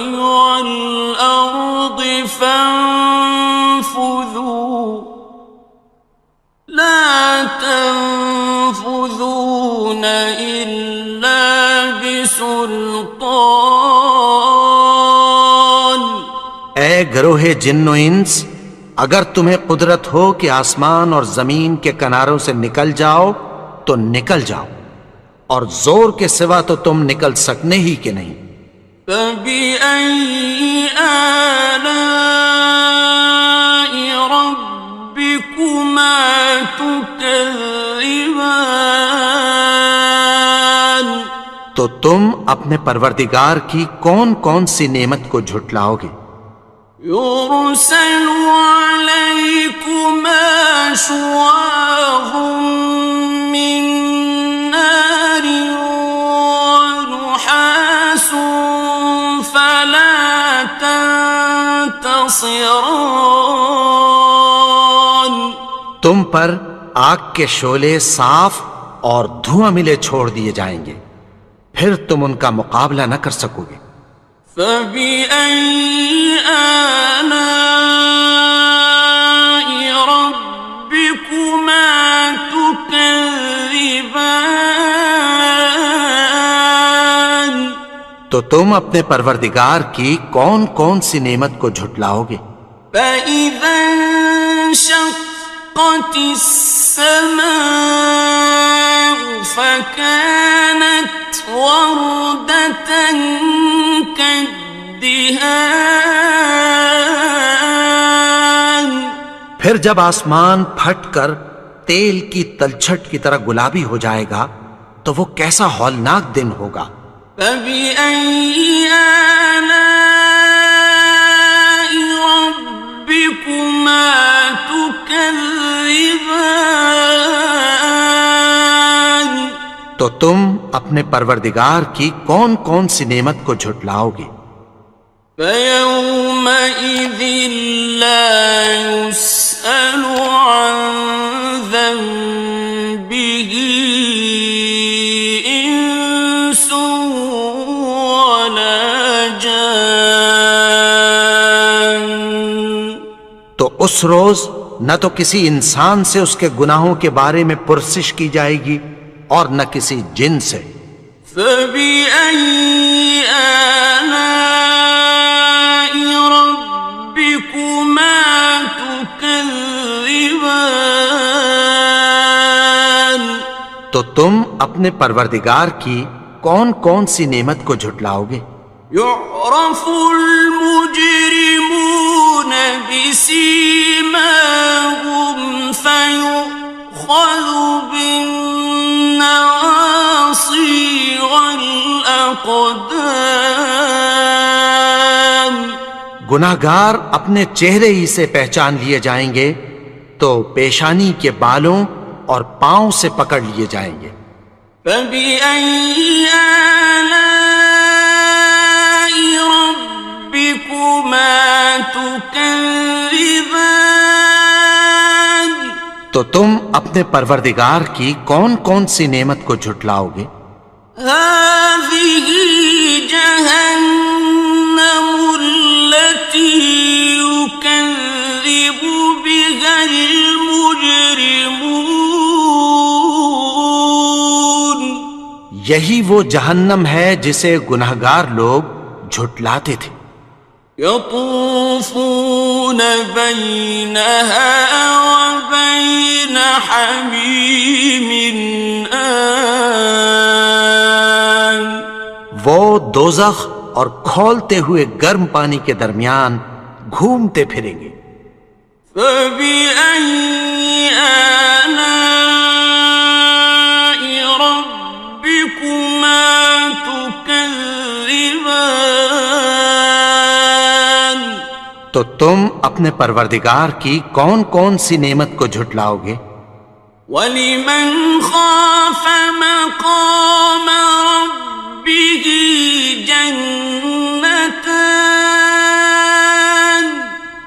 والأرض فانفذوا لا تنفذون إلا بسلطان. اے گروہ جن و انس، اگر تمہیں قدرت ہو کہ آسمان اور زمین کے کناروں سے نکل جاؤ تو نکل جاؤ، اور زور کے سوا تو تم نکل سکنے ہی کہ نہیں. فَبِأَيِّ آلَاءِ رَبِّكُمَا تُكَذِّبَانِ. تو تم اپنے پروردگار کی کون کون سی نعمت کو جھٹلاؤ گے؟ يُرْسَلُ عَلَيْكُمَا شُوَاظٌ مِّن نَّارٍ وَنُحَاسٌ فَلَا تَنتَصِرَانِ. تم پر آگ کے شعلے صاف اور دھواں ملے چھوڑ دیے جائیں گے، پھر تم ان کا مقابلہ نہ کر سکو گے. فَبِأَيِّ آلَاءِ رَبِّكُمَا تُكَذِّبَانِ. تو تم اپنے پروردگار کی کون کون سی نعمت کو جھٹلاؤ گے؟ فَإِذَا انشَقَّتِ السَّمَاءُ فَكَانَتْ وَرْدَةً كَالدِّهَانِ. پھر جب آسمان پھٹ کر تیل کی تلچھٹ کی طرح گلابی ہو جائے گا تو وہ کیسا ہولناک دن ہوگا. فَبِأَيِّ آلَاءِ رَبِّكُمَا تُكَذِّبَانِ. تو تم اپنے پروردگار کی کون کون سی نعمت کو جھٹلاؤ گے؟ فَيَوْمَئِذٍ لَا يُسْأَلُ عَنْ ذَنبِهِ إِنسٌ وَلَا جَانٌ. تو اس روز نہ تو کسی انسان سے اس کے گناہوں کے بارے میں پرسش کی جائے گی اور نہ کسی جن سے. فَبِأَيِّ آلَاءِ رَبِّكُمَا تُكَذِّبَانِ. تو تم اپنے پروردگار کی کون کون سی نعمت کو جھٹلاؤ گے؟ يُعْرَفُ الْمُجْرِمُونَ بِسِيمَاهُمْ فَيُؤْخَذُ بِالنَّوَاصِي وَالْأَقْدَامِ. گناہگار اپنے چہرے ہی سے پہچان لیے جائیں گے تو پیشانی کے بالوں اور پاؤں سے پکڑ لیے جائیں گے. فَبِأَيِّ آلَاءِ رَبِّكُمَا تُكَذِّبَانِ. تو تم اپنے پروردگار کی کون کون سی نعمت کو جھٹلاؤ گے؟ هَٰذِهِ جَهَنَّمُ الَّتِي يُكَذِّبُ بِهَا الْمُجْرِمُونَ. یہی وہ جہنم ہے جسے گناہگار لوگ جھٹلاتے تھے. يَطُوفُونَ بَيْنَهَا وَبَيْنَ حَمِيمٍ آنٍ. وہ دوزخ اور کھولتے ہوئے گرم پانی کے درمیان گھومتے پھریں گے. فَبِأَيِّ آلَاءِ رَبِّكُمَا تُكَذِّبَانِ. تو تم اپنے پروردگار کی کون کون سی نعمت کو جھٹلاؤ گے؟ وَلِمَنْ خَافَ مَقَامَ رَبِّهِ جَنَّتَانِ.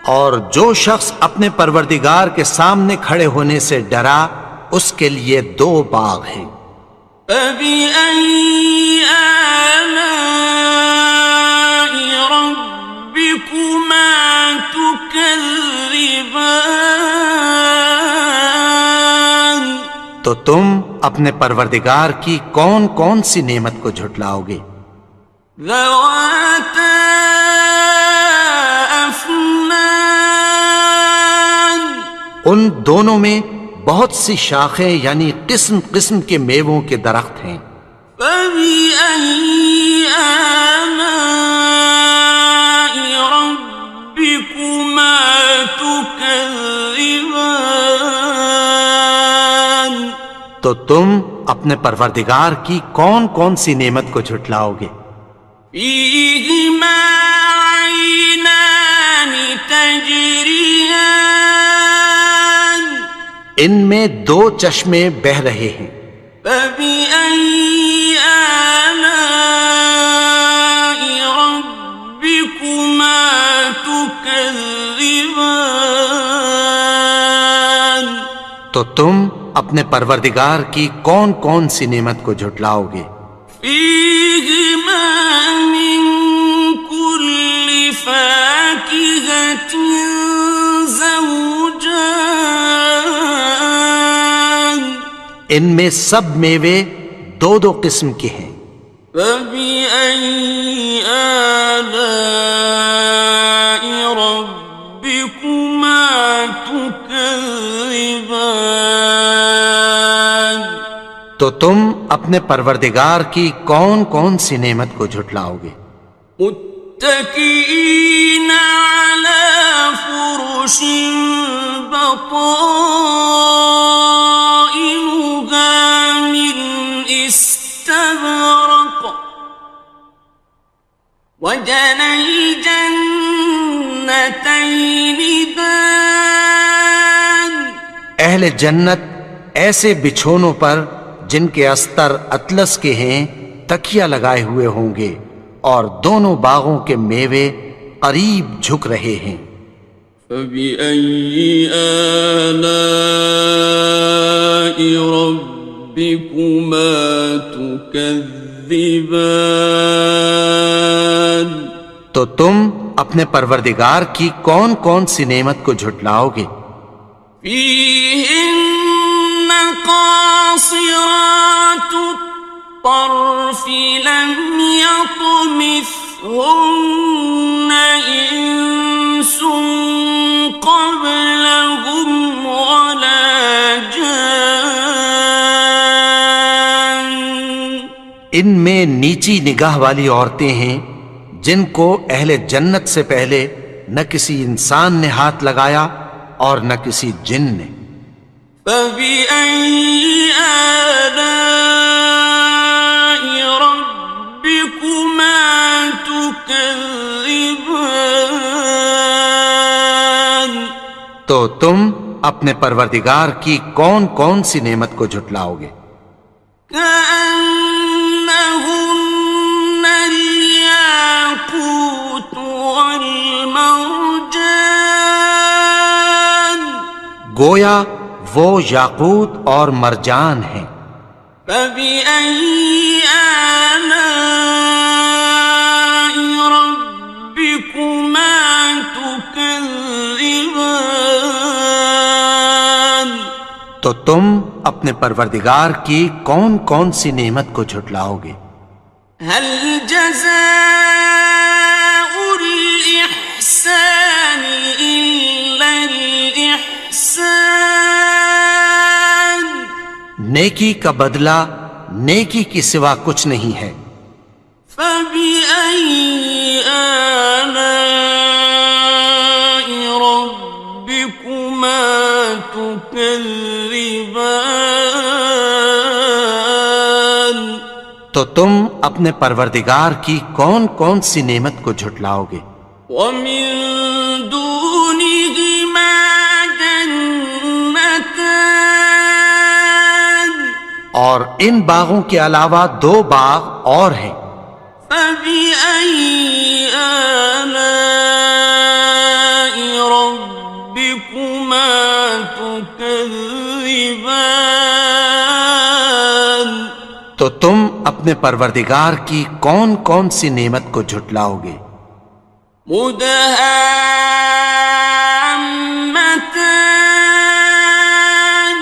اور جو شخص اپنے پروردگار کے سامنے کھڑے ہونے سے ڈرا اس کے لیے 2 باغ ہیں. فبأي آلاء ربكما تكذبان؟ تو تم اپنے پروردگار کی کون کون سی نعمت کو جھٹلاؤ گے؟ ذواتا افنان، ان دونوں میں بہت سی شاخیں یعنی قسم قسم کے میووں کے درخت ہیں۔ فبأي آلاء ربكما تكذبان؟ تو تم اپنے پروردگار کی کون کون سی نعمت کو جھٹلاؤ گے؟ فيهما عينان تجريان، ان میں دو چشمے بہہ رہے ہیں۔ فبأي آلاء ربكما تكذبان؟ تو تم اپنے پروردگار کی کون کون سی نعمت کو جھٹلاؤ گے؟ فيهما من كل فاكهة زوجان، ان میں سب میوے دو دو قسم کے ہیں۔ فبأي آلاء ربكما تكذبان؟ تو تم اپنے پروردگار کی کون کون سی نعمت کو جھٹلاؤ گے؟ متكئين على فرش بطائنها من استبرق وجنى الجنتين دان، اہل جنت ایسے بچھونوں پر جن کے استر اطلس کے ہیں تکیہ لگائے ہوئے ہوں گے، اور دونوں باغوں کے میوے قریب جھک رہے ہیں۔ فبأي آلاء ربكما تكذبان؟ تو تم اپنے پروردگار کی کون کون سی نعمت کو جھٹلاؤ گے؟ فيهن قاصرات الطرف لم يطمثهن إنس قبلهم ولا جان، ان میں نیچی نگاہ والی عورتیں ہیں جن کو اہل جنت سے پہلے نہ کسی انسان نے ہاتھ لگایا اور نہ کسی جن نے۔ فبأي آلاء ربكما تكذبان؟ تو تم اپنے پروردگار کی کون کون سی نعمت کو جھٹلاؤ گے؟ كأنهن الياقوت والمرجان، گویا وہ یاقوت اور مرجان ہیں۔ فبأي آلاء ربكما تكذبان؟ تو تم اپنے پروردگار کی کون کون سی نعمت کو جھٹلاؤ گے؟ هل جزاء الإحسان إلا الإحسان؟ نیکی کا بدلہ نیکی کی سوا کچھ نہیں ہے۔ فبأي آلاء ربكما تكذبان؟ تو تم اپنے پروردگار کی کون کون سی نعمت کو جھٹلاؤ گے؟ ومن دونهما جنتان، اور ان باغوں کے علاوہ دو باغ اور ہیں۔ فبأي آلاء ربكما تكذبان؟ تو تم اپنے پروردگار کی کون کون سی نعمت کو جھٹلاؤ گے؟ مدہامتان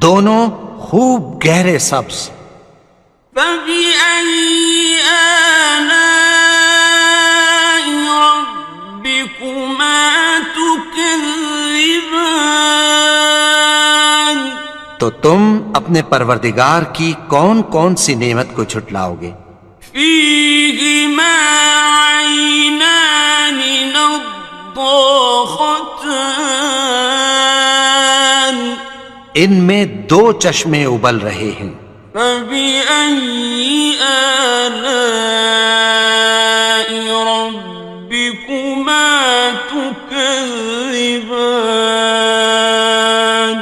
دونوں خوب گہرے سبز. فبأي آلاء ربكما تكذبان تو تم اپنے پروردگار کی کون کون سی نعمت کو جھٹلاؤ گے؟ فيهما عينان نضاختان ان میں دو چشمے ابل رہے ہیں. فبأي آلاء ربكما تكذبان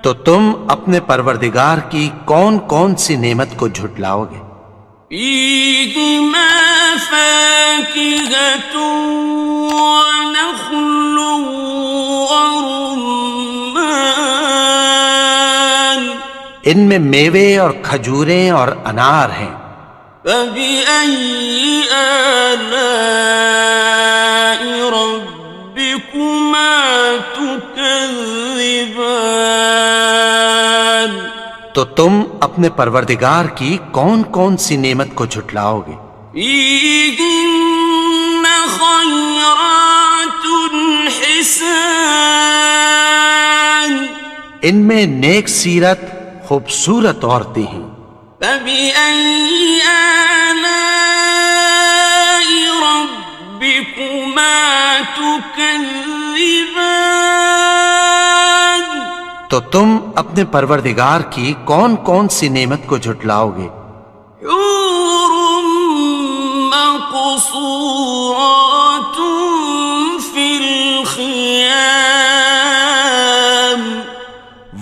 تو تم اپنے پروردگار کی کون کون سی نعمت کو جھٹلاؤ گے؟ فيهما فاكهة ونخل ورمان ان میں میوے اور کھجوریں اور انار ہیں. فبأي آلاء ربكما تكذبان تو تم اپنے پروردگار کی کون کون سی نعمت کو جھٹلاؤ گے؟ فيهن خيرات حسان ان میں نیک سیرت خوبصورت عورتیں ہیں. فبأي آلاء ربكما تكذبان تو تم اپنے پروردگار کی کون کون سی نعمت کو جھٹلاؤ گے؟ حور مقصورات في الخيام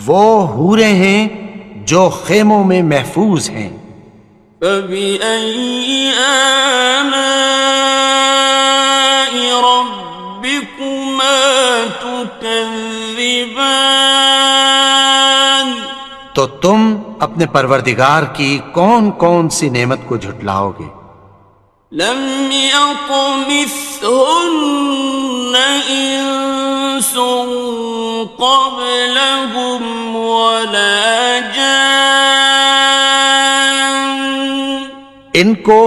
وہ حوریں ہیں جو خیموں میں محفوظ ہیں. فبأي آلاء ربكما تكذبان تو تم اپنے پروردگار کی کون کون سی نعمت کو جھٹلاؤ گے؟ لم يطمثهن إنس قبلهم ولا جان ان کو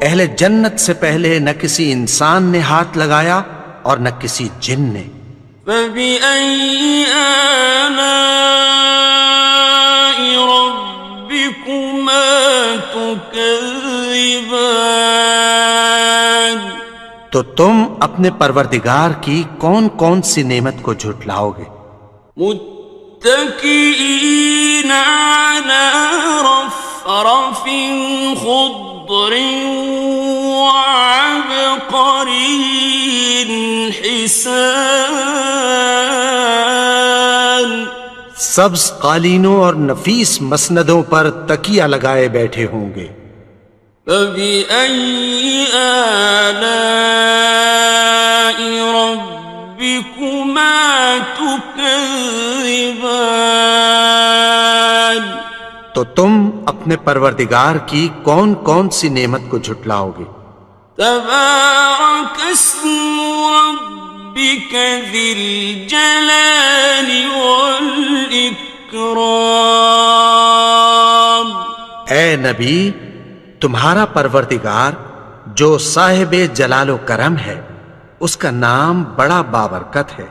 اہل جنت سے پہلے نہ کسی انسان نے ہاتھ لگایا اور نہ کسی جن نے. فبأي آلاء ربكما تكذبان تو تم اپنے پروردگار کی کون کون سی نعمت کو جھٹلاؤ گے؟ متكئين على رفرف خضر وعبقري حسان سبز قالینوں اور نفیس مسندوں پر تکیہ لگائے بیٹھے ہوں گے. فبأي آلاء ربكما تكذبان تو تم اپنے پروردگار کی کون کون سی نعمت کو جھٹلاؤ گے؟ تبارك اسم ربك ذي الجلال والإكرام اے نبی، تمہارا پروردگار جو صاحب جلال و کرم ہے، اس کا نام بڑا بابرکت ہے.